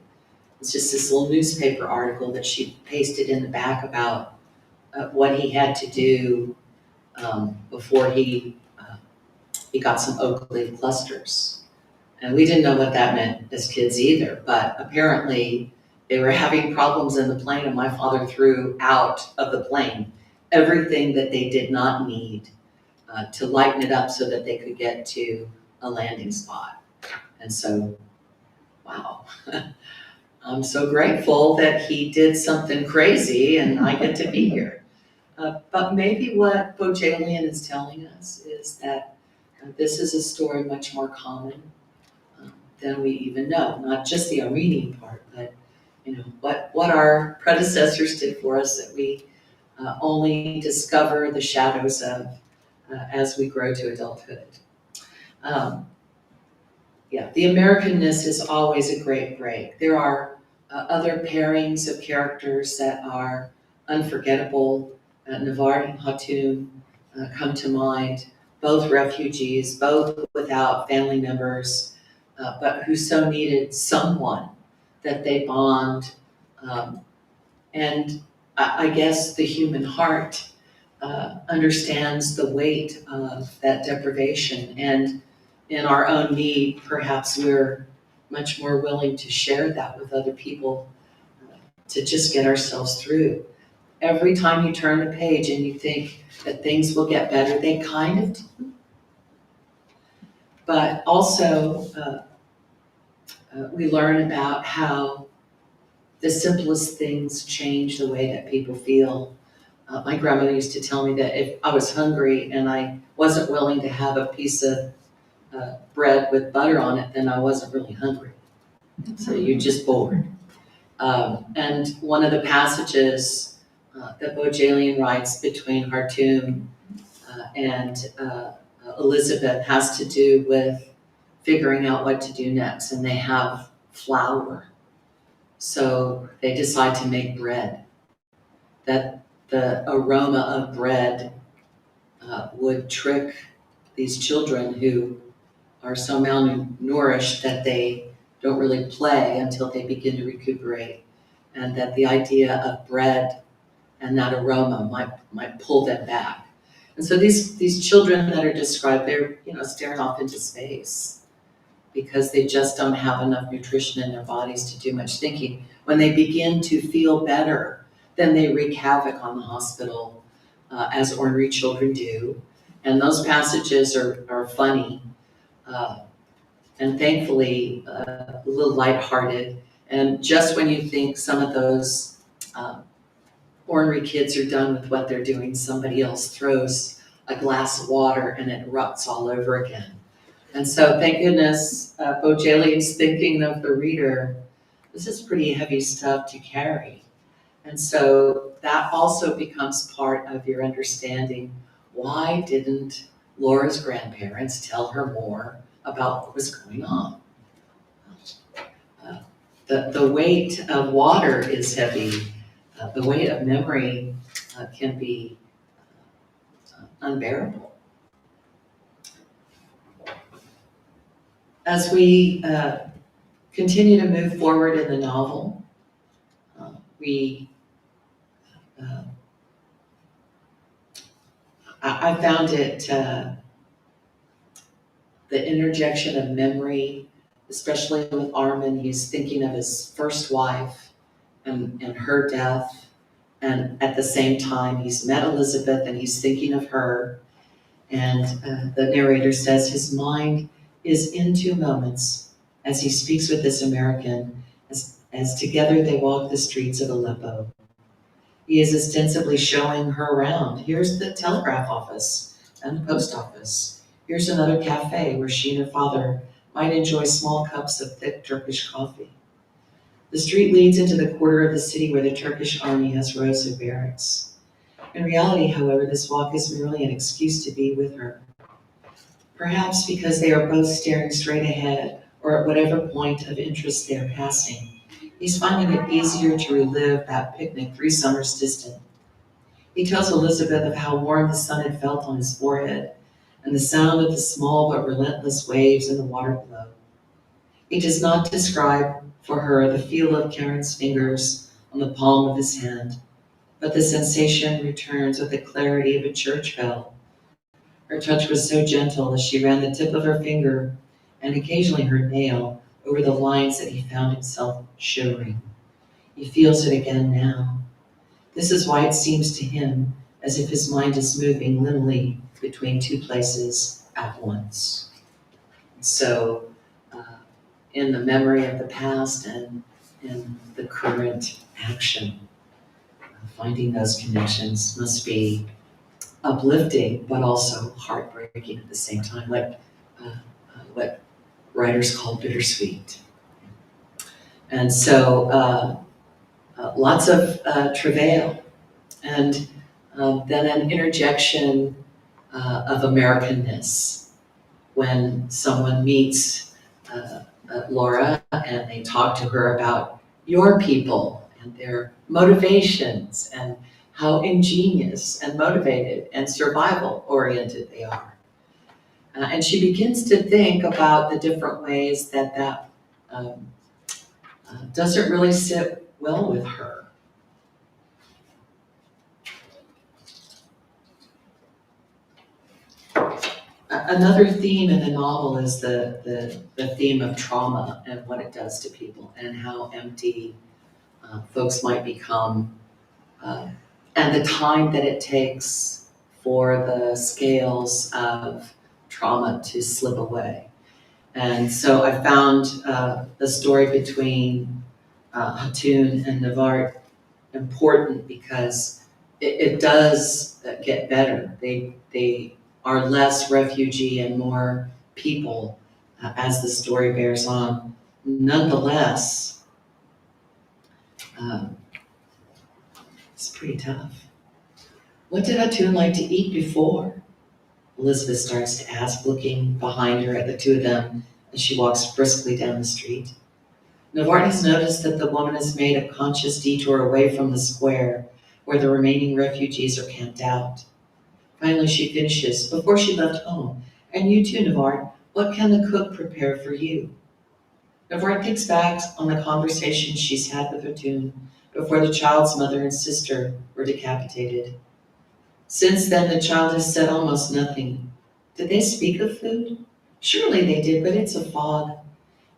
S4: It's just this little newspaper article that she pasted in the back about what he had to do before he got some oak leaf clusters. And we didn't know what that meant as kids either, but apparently they were having problems in the plane, and my father threw out of the plane everything that they did not need to lighten it up so that they could get to a landing spot. And so, wow, I'm so grateful that he did something crazy and I get to be here. But maybe what Bohjalian is telling us is that this is a story much more common than we even know. Not just the Armenian part, but what our predecessors did for us that we only discover the shadows of as we grow to adulthood. Yeah, the Americanness is always a great break. There are other pairings of characters that are unforgettable. Navarre and Hatoum come to mind, both refugees, both without family members, but who so needed someone that they bond. And I guess the human heart understands the weight of that deprivation, and in our own need, perhaps we're much more willing to share that with other people to just get ourselves through. Every time you turn the page and you think that things will get better, they kind of do. But also, we learn about how the simplest things change the way that people feel. My grandmother used to tell me that if I was hungry and I wasn't willing to have a piece of bread with butter on it, then I wasn't really hungry. So you're just bored. And one of the passages that Bohjalian writes between Khartoum and Elizabeth has to do with figuring out what to do next, and they have flour. So they decide to make bread. That the aroma of bread would trick these children who are so malnourished that they don't really play until they begin to recuperate, and that the idea of bread and that aroma might pull them back. And so these children that are described, they're staring off into space because they just don't have enough nutrition in their bodies to do much thinking. When they begin to feel better, then they wreak havoc on the hospital, as ornery children do. And those passages are funny, and thankfully a little lighthearted. And just when you think some of those ornery kids are done with what they're doing, somebody else throws a glass of water and it erupts all over again. And so thank goodness Bohjalian's thinking of the reader. This is pretty heavy stuff to carry. And so that also becomes part of your understanding. Why didn't Laura's grandparents tell her more about what was going on? The weight of water is heavy. The weight of memory can be unbearable. As we continue to move forward in the novel, I found it, the interjection of memory, especially with Armin. He's thinking of his first wife and her death. And at the same time, he's met Elizabeth and he's thinking of her. And the narrator says his mind is in two moments as he speaks with this American, as together they walk the streets of Aleppo. He is ostensibly showing her around. Here's the telegraph office and the post office. Here's another cafe where she and her father might enjoy small cups of thick Turkish coffee. The street leads into the quarter of the city where the Turkish army has rows of barracks. In reality, however, this walk is merely an excuse to be with her. Perhaps because they are both staring straight ahead or at whatever point of interest they are passing. He's finding it easier to relive that picnic 3 summers distant. He tells Elizabeth of how warm the sun had felt on his forehead and the sound of the small but relentless waves in the water below. He does not describe for her the feel of Karen's fingers on the palm of his hand, but the sensation returns with the clarity of a church bell. Her touch was so gentle as she ran the tip of her finger and occasionally her nail over the lines that he found himself shivering. He feels it again now. This is why it seems to him as if his mind is moving linearly between two places at once. So, in the memory of the past and in the current action, finding those connections must be uplifting, but also heartbreaking at the same time, like what writers call bittersweet. And so, lots of travail, and then an interjection of Americanness when someone meets Laura and they talk to her about your people and their motivations and how ingenious and motivated and survival oriented they are. And she begins to think about the different ways that doesn't really sit well with her. Another theme in the novel is the theme of trauma and what it does to people and how empty folks might become, and the time that it takes for the scales of trauma to slip away. And so I found the story between Hatun and Navart important because it does get better. They are less refugee and more people as the story bears on. Nonetheless, it's pretty tough. What did Hatun like to eat before? Elizabeth starts to ask, looking behind her at the two of them as she walks briskly down the street. Navart has noticed that the woman has made a conscious detour away from the square where the remaining refugees are camped out. Finally, she finishes, before she left home. And you too, Navart, what can the cook prepare for you? Navart thinks back on the conversation she's had with Hatun before the child's mother and sister were decapitated. Since then, the child has said almost nothing. Did they speak of food? Surely they did, but it's a fog.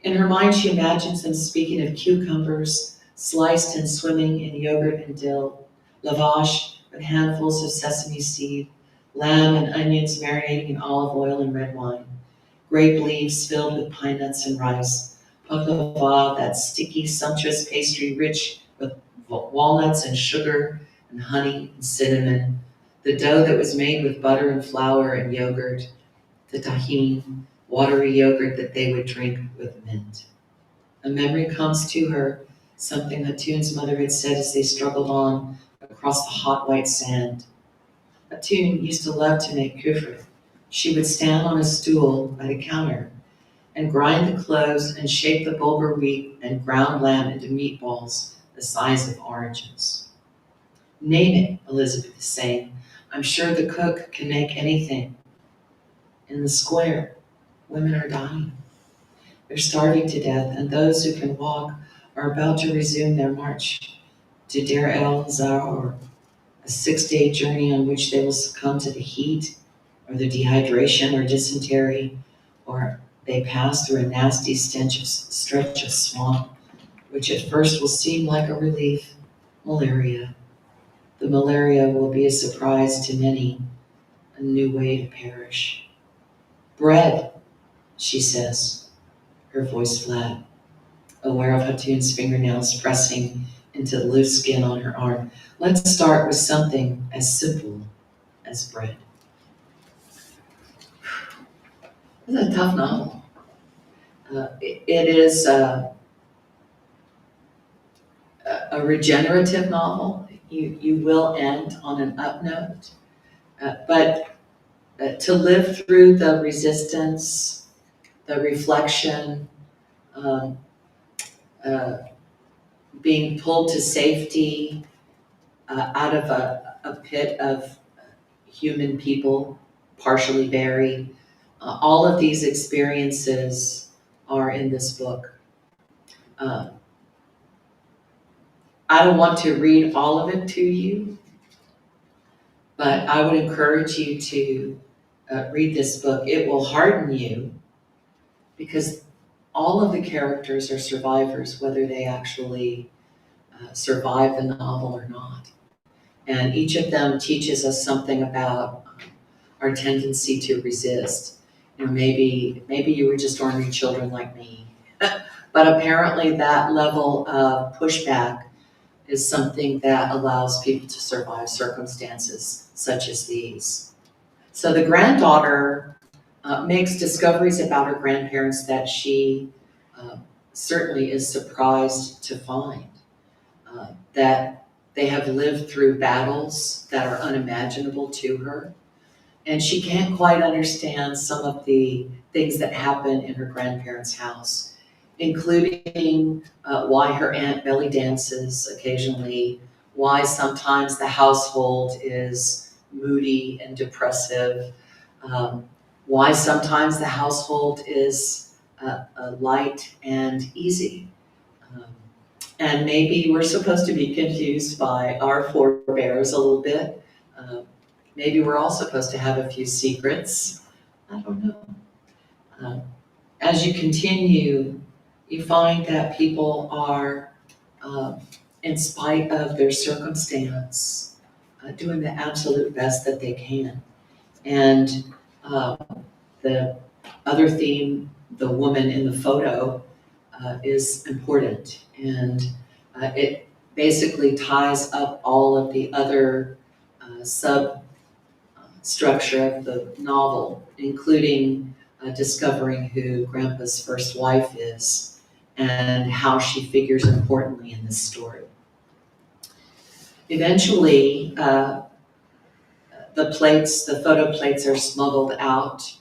S4: In her mind, she imagines them speaking of cucumbers, sliced and swimming in yogurt and dill, lavash with handfuls of sesame seed, lamb and onions marinating in olive oil and red wine, grape leaves filled with pine nuts and rice, baklava, that sticky, sumptuous pastry rich with walnuts and sugar and honey and cinnamon, the dough that was made with butter and flour and yogurt, the tahine, watery yogurt that they would drink with mint. A memory comes to her, something Hatun's mother had said as they struggled on across the hot white sand. Hatun used to love to make kufr. She would stand on a stool by the counter and grind the cloves and shape the bulgur wheat and ground lamb into meatballs the size of oranges. Name it, Elizabeth is saying. I'm sure the cook can make anything. In the square, women are dying. They're starving to death, and those who can walk are about to resume their march to Deir el-Zor, a 6-day journey on which they will succumb to the heat, or the dehydration, or dysentery, or they pass through a nasty stretch of swamp, which at first will seem like a relief, malaria. The malaria will be a surprise to many, a new way to perish. Bread, she says, her voice flat, aware of Hatun's fingernails pressing into the loose skin on her arm. Let's start with something as simple as bread. It's a tough novel. It is a regenerative novel. You will end on an up note, but to live through the resistance, the reflection, being pulled to safety out of a pit of human people, partially buried. All of these experiences are in this book. Uh, I don't want to read all of it to you, but I would encourage you to read this book. It will harden you because all of the characters are survivors, whether they actually survive the novel or not. And each of them teaches us something about our tendency to resist. You know, maybe you were just ordinary children like me, but apparently that level of pushback is something that allows people to survive circumstances such as these. So the granddaughter makes discoveries about her grandparents that she certainly is surprised to find. That they have lived through battles that are unimaginable to her. And she can't quite understand some of the things that happen in her grandparents' house, including why her aunt belly dances occasionally, why sometimes the household is moody and depressive, why sometimes the household is light and easy. Um, and maybe we're supposed to be confused by our forebears a little bit. Maybe we're all supposed to have a few secrets. I don't know. As you continue, you find that people are, in spite of their circumstance, doing the absolute best that they can. And uh, the other theme, the woman in the photo, is important. And it basically ties up all of the other structure of the novel, including discovering who Grandpa's first wife is and how she figures importantly in this story. Eventually, the photo plates are smuggled out,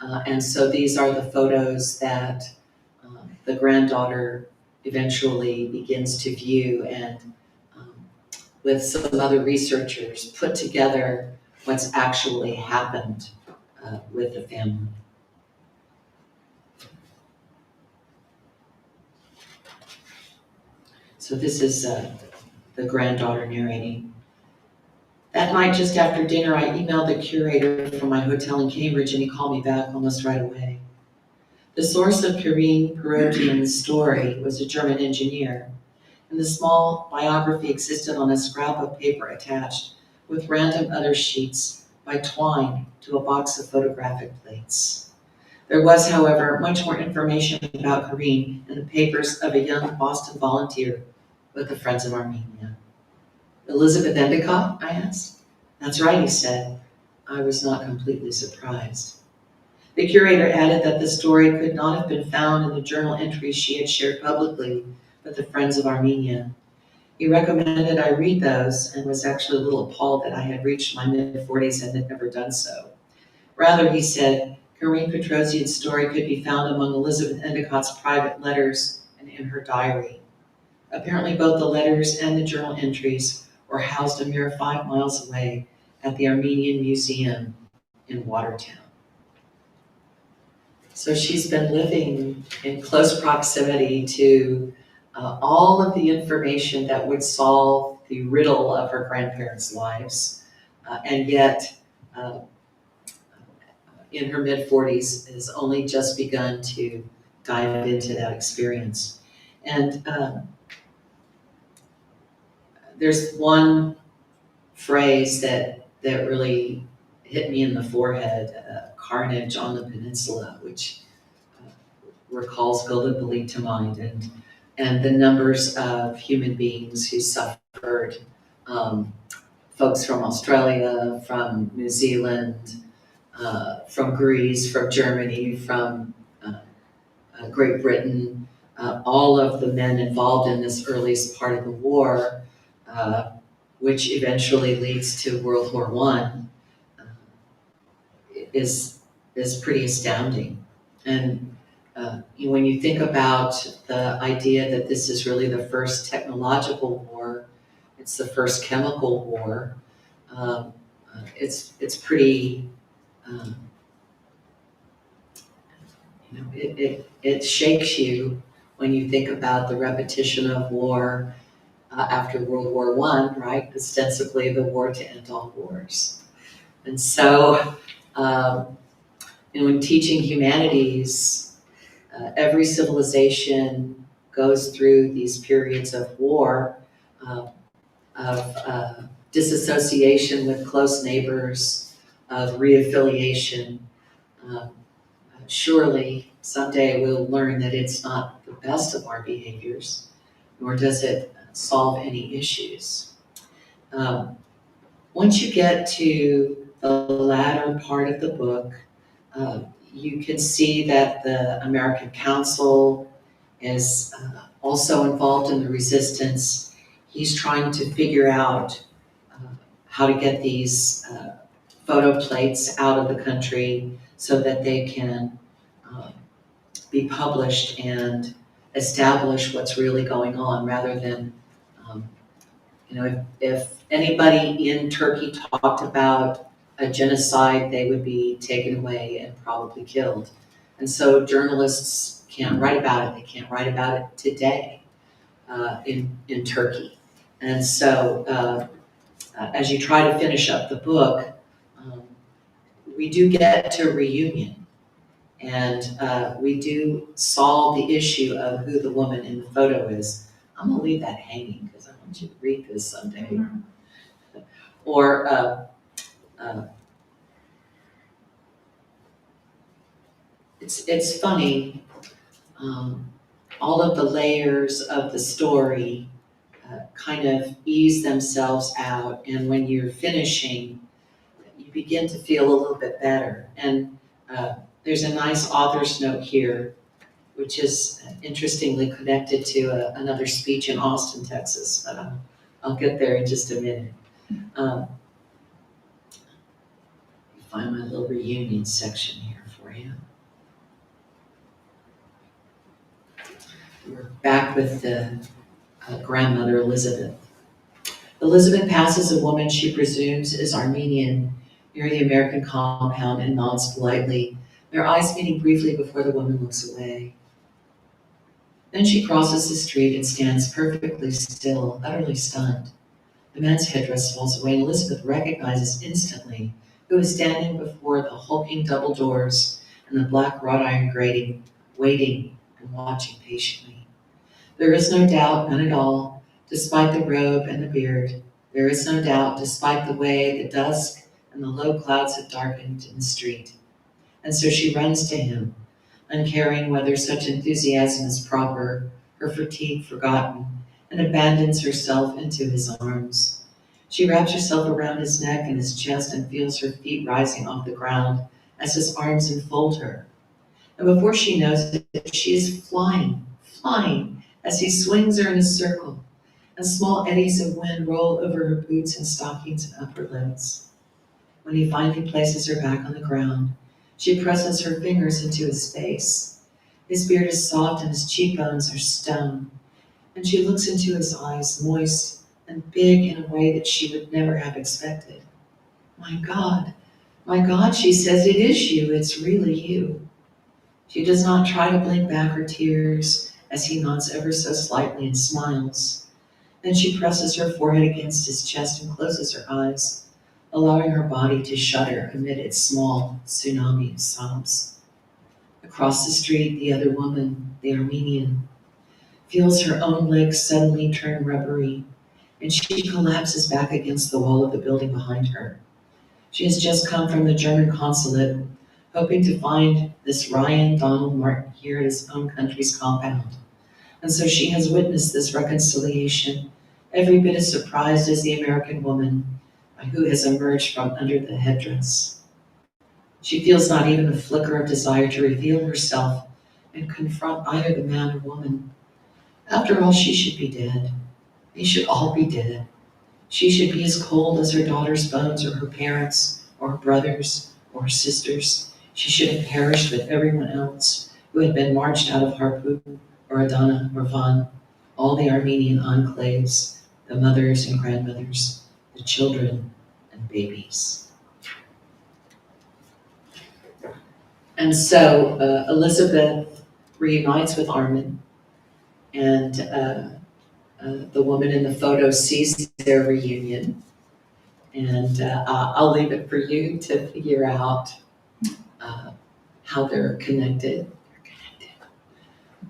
S4: and so these are the photos that the granddaughter eventually begins to view and with some other researchers put together what's actually happened with the family. So this is the granddaughter narrating. That night, just after dinner, I emailed the curator from my hotel in Cambridge, and he called me back almost right away. The source of Corinne Perogian's story was a German engineer, and the small biography existed on a scrap of paper attached with random other sheets by twine to a box of photographic plates. There was, however, much more information about Corinne in the papers of a young Boston volunteer with the Friends of Armenia. Elizabeth Endicott? I asked. That's right, he said. I was not completely surprised. The curator added that the story could not have been found in the journal entries she had shared publicly with the Friends of Armenia. He recommended I read those and was actually a little appalled that I had reached my mid-40s and had never done so. Rather, he said, Corinne Petrosian's story could be found among Elizabeth Endicott's private letters and in her diary. Apparently, both the letters and the journal entries were housed a mere 5 miles away at the Armenian Museum in Watertown. So she's been living in close proximity to all of the information that would solve the riddle of her grandparents' lives, and yet in her mid-40s has only just begun to dive into that experience. And there's one phrase that really hit me in the forehead, carnage on the peninsula, which recalls Gallipoli to mind, and the numbers of human beings who suffered, folks from Australia, from New Zealand, from Greece, from Germany, from Great Britain, all of the men involved in this earliest part of the war, which eventually leads to World War I, is pretty astounding. And when you think about the idea that this is really the first technological war, it's the first chemical war, It's pretty, um, it shakes you when you think about the repetition of war after World War I, right? Ostensibly the war to end all wars. And so, in teaching humanities, every civilization goes through these periods of war, uh, of disassociation with close neighbors, of reaffiliation. Um, Surely someday we'll learn that it's not the best of our behaviors, nor does it solve any issues. Um, Once you get to the latter part of the book, you can see that the American Council is also involved in the resistance. He's trying to figure out how to get these photo plates out of the country so that they can be published and establish what's really going on rather than, um, if anybody in Turkey talked about a genocide, they would be taken away and probably killed. And so journalists can't write about it. They can't write about it today in Turkey. And so as you try to finish up the book, um, we do get to reunion. And we do solve the issue of who the woman in the photo is. I'm gonna leave that hanging because I want you to read this someday. Or it's funny, all of the layers of the story kind of ease themselves out, and when you're finishing, you begin to feel a little bit better. And there's a nice author's note here, which is interestingly connected to another speech in Austin, Texas, but I'll get there in just a minute. Find my little reunion section here for you. We're back with the grandmother Elizabeth. Elizabeth passes a woman she presumes is Armenian near the American compound and nods politely, their eyes meeting briefly before the woman looks away. Then she crosses the street and stands perfectly still, utterly stunned. The man's headdress falls away, and Elizabeth recognizes instantly who is standing before the hulking double doors and the black wrought iron grating, waiting and watching patiently. There is no doubt, none at all, despite the robe and the beard. There is no doubt, despite the way the dusk and the low clouds have darkened in the street. And so she runs to him, uncaring whether such enthusiasm is proper, her fatigue forgotten, and abandons herself into his arms. She wraps herself around his neck and his chest and feels her feet rising off the ground as his arms enfold her. And before she knows it, she is flying as he swings her in a circle, and small eddies of wind roll over her boots and stockings and upper lips. When he finally places her back on the ground, she presses her fingers into his face. His beard is soft and his cheekbones are stone, and she looks into his eyes, moist and big in a way that she would never have expected. My God, she says, it is you, it's really you. She does not try to blink back her tears as he nods ever so slightly and smiles. Then she presses her forehead against his chest and closes her eyes, allowing her body to shudder amid its small tsunami of sobs. Across the street, the other woman, the Armenian, feels her own legs suddenly turn rubbery, and she collapses back against the wall of the building behind her. She has just come from the German consulate, hoping to find this Ryan Donald Martin here at his own country's compound. And so she has witnessed this reconciliation, every bit as surprised as the American woman who has emerged from under the headdress. She feels not even a flicker of desire to reveal herself and confront either the man or woman. After all, she should be dead. They should all be dead. She should be as cold as her daughter's bones or her parents or her brothers or her sisters. She should have perished with everyone else who had been marched out of Harput or Adana or Van, all the Armenian enclaves, the mothers and grandmothers, the children and babies. And so Elizabeth reunites with Armin, and the woman in the photo sees their reunion. And I'll leave it for you to figure out how they're connected.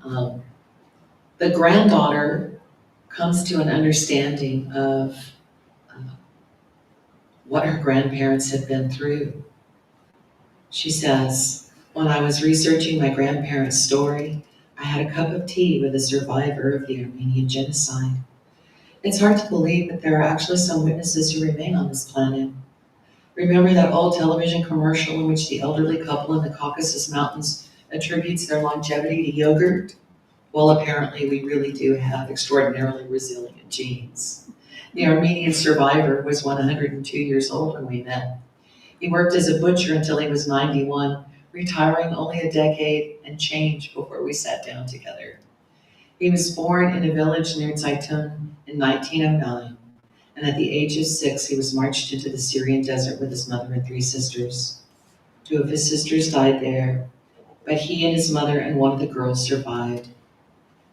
S4: The granddaughter comes to an understanding of what her grandparents had been through. She says, "When I was researching my grandparents' story, I had a cup of tea with a survivor of the Armenian genocide. It's hard to believe that there are actually some witnesses who remain on this planet. Remember that old television commercial in which the elderly couple in the Caucasus Mountains attributes their longevity to yogurt? Well, apparently we really do have extraordinarily resilient genes. The Armenian survivor was 102 years old when we met. He worked as a butcher until he was 91, retiring only a decade and change before we sat down together. He was born in a village near Zaitun in 1909, and at the age of 6, he was marched into the Syrian desert with his mother and 3 sisters. 2 of his sisters died there, but he and his mother and one of the girls survived.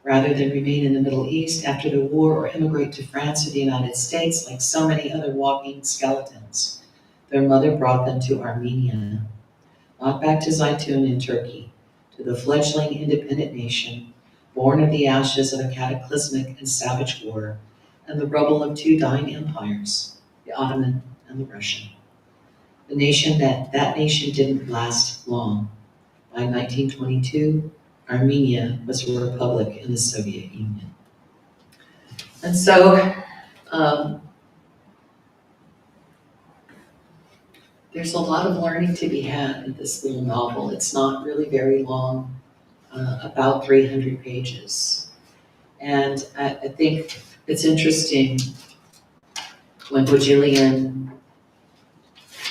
S4: Rather than remain in the Middle East after the war or immigrate to France or the United States like so many other walking skeletons, their mother brought them to Armenia, not back to Zaitun in Turkey, to the fledgling independent nation, born of the ashes of a cataclysmic and savage war, and the rubble of 2 dying empires, the Ottoman and the Russian. The nation that nation didn't last long. By 1922, Armenia was a republic in the Soviet Union. And so, there's a lot of learning to be had in this little novel. It's not really very long, about 300 pages. And I think it's interesting when Bohjalian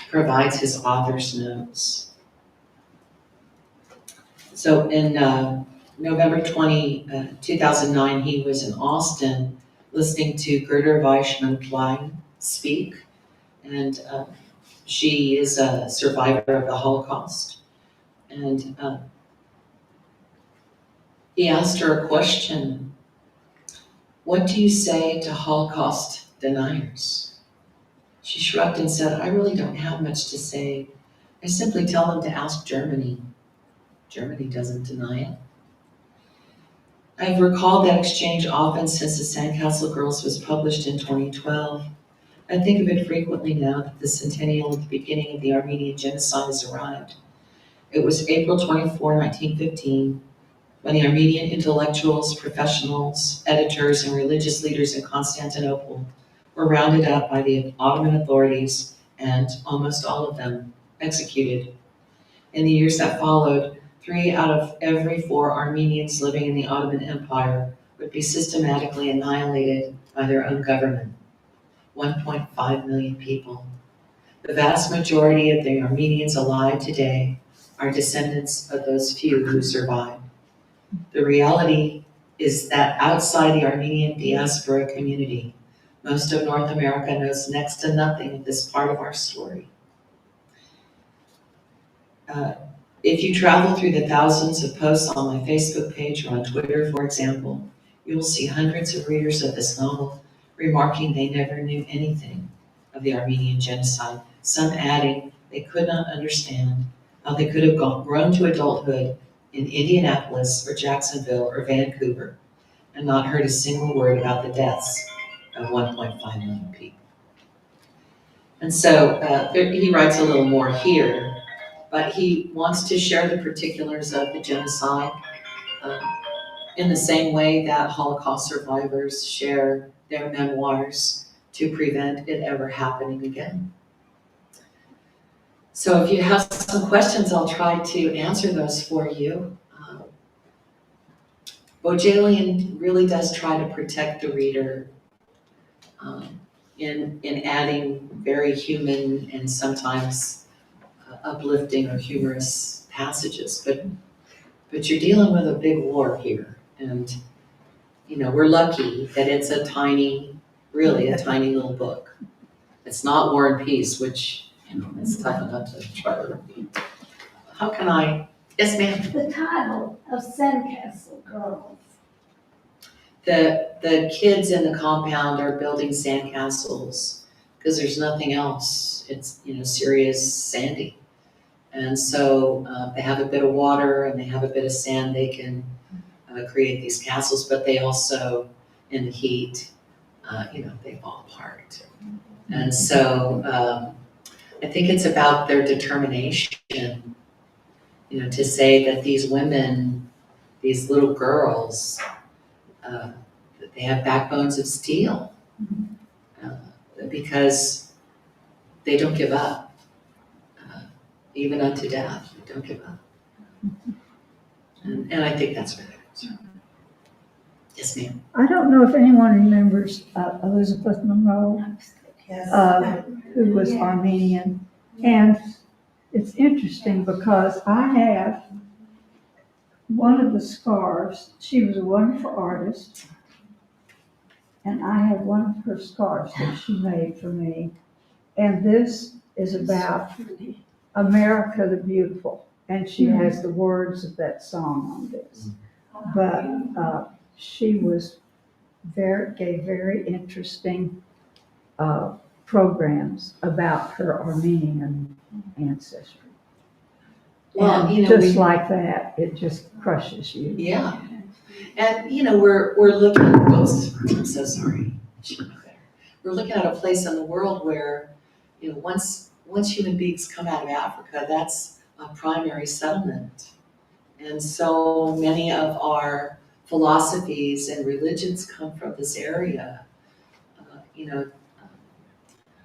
S4: provides his author's notes. So in November 2009, he was in Austin listening to Gerda Weissman-Klein speak, and she is a survivor of the Holocaust. And he asked her a question: "What do you say to Holocaust deniers?" She shrugged and said, "I really don't have much to say. I simply tell them to ask Germany. Germany doesn't deny it." I've recalled that exchange often since the Sandcastle Girls was published in 2012. I think of it frequently now that the centennial of the beginning of the Armenian genocide has arrived. It was April 24, 1915, when the Armenian intellectuals, professionals, editors, and religious leaders in Constantinople were rounded up by the Ottoman authorities and, almost all of them, executed. In the years that followed, 3 out of every 4 Armenians living in the Ottoman Empire would be systematically annihilated by their own government. 1.5 million people. The vast majority of the Armenians alive today are descendants of those few who survived. The reality is that outside the Armenian diaspora community, most of North America knows next to nothing of this part of our story. If you travel through the thousands of posts on my Facebook page or on Twitter, for example, you will see hundreds of readers of this novel remarking they never knew anything of the Armenian genocide, some adding they could not understand how they could have grown to adulthood in Indianapolis or Jacksonville or Vancouver and not heard a single word about the deaths of 1.5 million people. And so he writes a little more here, but he wants to share the particulars of the genocide in the same way that Holocaust survivors share their memoirs to prevent it ever happening again. So if you have some questions, I'll try to answer those for you. Bohjalian really does try to protect the reader in adding very human and sometimes uplifting or humorous passages, but you're dealing with a big war here, and we're lucky that it's a tiny, really a tiny little book. It's not War and Peace, which, it's tough enough to try to repeat. How can I, yes, ma'am?
S5: The title of Sandcastle Girls.
S4: The kids in the compound are building sandcastles because there's nothing else. It's, serious sandy. And so they have a bit of water and they have a bit of sand. They can create these castles, but they also, in the heat, they fall apart. And so I think it's about their determination, to say that these women, these little girls, they have backbones of steel because they don't give up, even unto death. They don't give up. And I think that's where they're concerned. Yes, ma'am.
S3: I don't know if anyone remembers Elizabeth Monroe, who was Armenian. And it's interesting because I have one of the scarves. She was a wonderful artist. And I have one of her scarves that she made for me. And this is about America the Beautiful. And she has the words of that song on this. But she was gave very interesting programs about her Armenian ancestry.
S4: Well,
S3: And just like that, it just crushes you.
S4: Yeah. And, we're looking, oops, I'm so sorry. We're looking at a place in the world where, once human beings come out of Africa, that's a primary settlement. And so many of our philosophies and religions come from this area,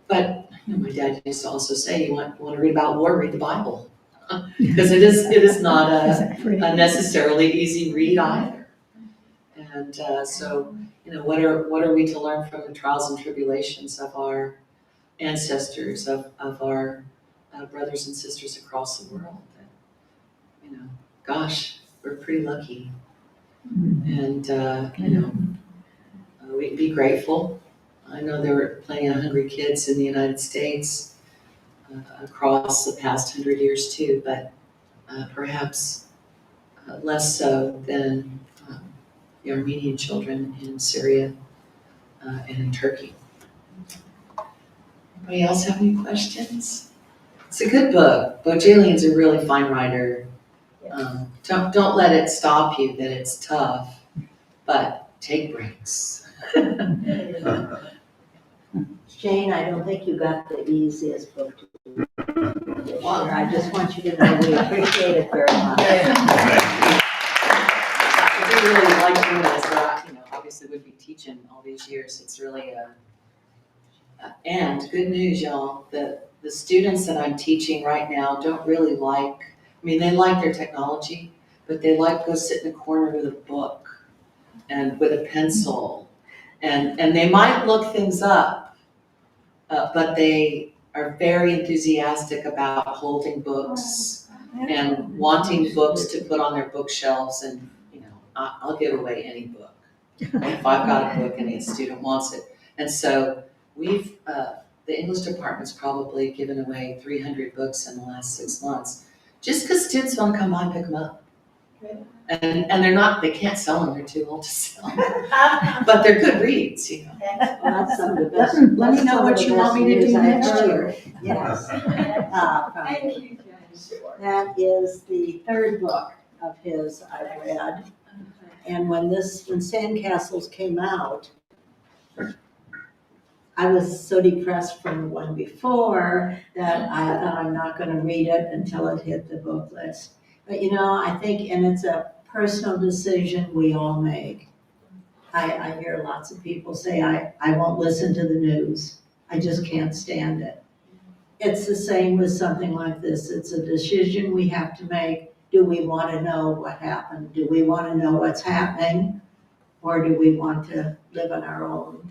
S4: But my dad used to also say, you want to read about war, read the Bible. Because it is not a necessarily easy read either. And so, what are we to learn from the trials and tribulations of our ancestors, of our brothers and sisters across the world? And, gosh, we're pretty lucky. And, we'd be grateful. I know there were plenty of hungry kids in the United States across the past 100 years too, but perhaps less so than the Armenian children in Syria and in Turkey. Anybody else have any questions? It's a good book. Bohjalian's a really fine writer. Don't let it stop you that it's tough, but take breaks.
S2: Jane, I don't think you got the easiest book to do. I just want you to know we appreciate it very much.
S4: I do really like doing this, but obviously would be teaching all these years. It's really and good news, y'all. The students that I'm teaching right now don't really they like their technology, but they like to go sit in a corner with a book and with a pencil, and they might look things up, but they are very enthusiastic about holding books and wanting books to put on their bookshelves. And I'll give away any book if I've got a book and a student wants it. And so we've the English department's probably given away 300 books in the last 6 months, just because students want to come by and pick them up. And they can't sell them, they're too old to sell. But they're good reads,
S2: Well, that's some of the best.
S4: Let me know what you want me to do next year.
S2: Yes.
S5: Thank you, Jane.
S2: That is the third book of his I've read. And when Sandcastles came out, I was so depressed from the one before that I thought I'm not going to read it until it hit the book list. But I think, and it's a personal decision we all make. I hear lots of people say, I won't listen to the news. I just can't stand it. It's the same with something like this. It's a decision we have to make. Do we want to know what happened? Do we want to know what's happening? Or do we want to live on our own,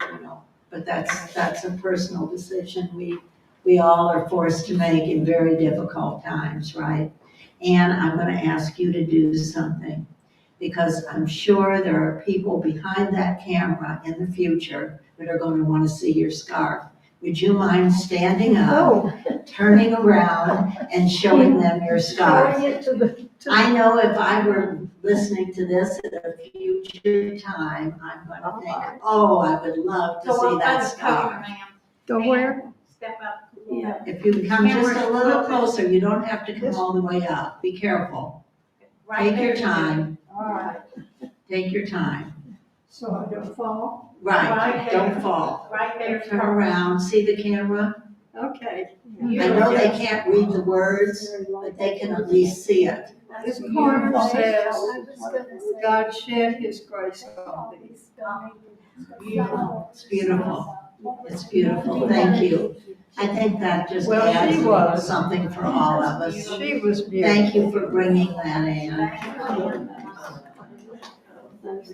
S2: But that's a personal decision we all are forced to make in very difficult times, right? And I'm going to ask you to do something, because I'm sure there are people behind that camera in the future that are going to want to see your scarf. would you mind standing up,
S3: Oh,
S2: turning around, and showing them your scarf?
S3: showing it to the.
S2: I know if I were listening to this at a future time, I'm gonna think, oh, I would love to see that scarf.
S3: Go where?
S1: Step up.
S3: Yeah.
S2: If you come just a little closer, you don't have to come all the way up. Be careful.
S1: Right
S2: Take your
S1: there.
S2: time.
S3: All right,
S2: Take your time.
S3: so I don't fall?
S2: Right,
S1: Right
S2: don't
S1: there.
S2: fall.
S1: Right there.
S2: Turn around, see the camera?
S3: Okay.
S2: I know they can't read the words, but they can at least see it.
S3: This corner says, God shed his grace on thee.
S2: It's beautiful. It's beautiful. Thank you. I think that just
S3: Well,
S2: adds
S3: she was.
S2: something for all of us.
S3: She was beautiful.
S2: Thank you for bringing that in.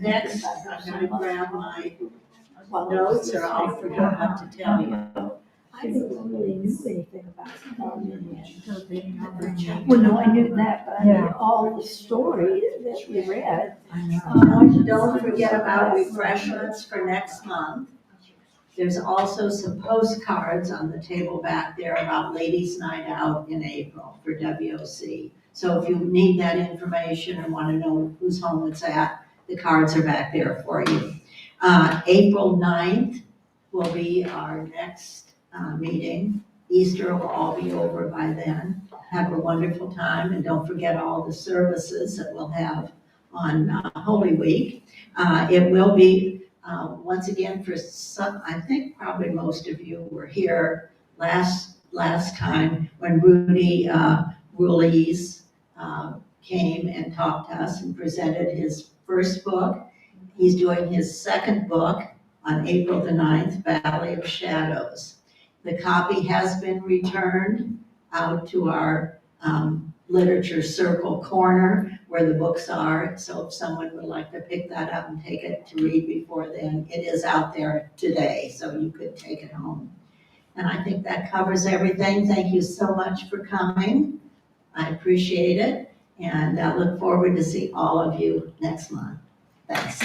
S2: Next, I'm gonna grab my notes or I'll forget what to tell you.
S5: I didn't really knew anything about Bohjalian. Well, no, I knew that, but I knew all the story that we read.
S2: Don't forget about refreshments for next month. There's also some postcards on the table back there about Ladies' Night Out in April for WOC. So if you need that information and want to know whose home it's at, the cards are back there for you. April 9th will be our next meeting. Easter will all be over by then. Have a wonderful time, and don't forget all the services that we'll have on Holy Week. It will be, once again, for some, I think probably most of you were here last time when Rudy Ruiz came and talked to us and presented his first book. He's doing his second book on April the 9th, Valley of Shadows. The copy has been returned out to our literature circle corner where the books are. So if someone would like to pick that up and take it to read before then, it is out there today, so you could take it home. And I think that covers everything. Thank you so much for coming. I appreciate it, and I look forward to see all of you next month. Thanks.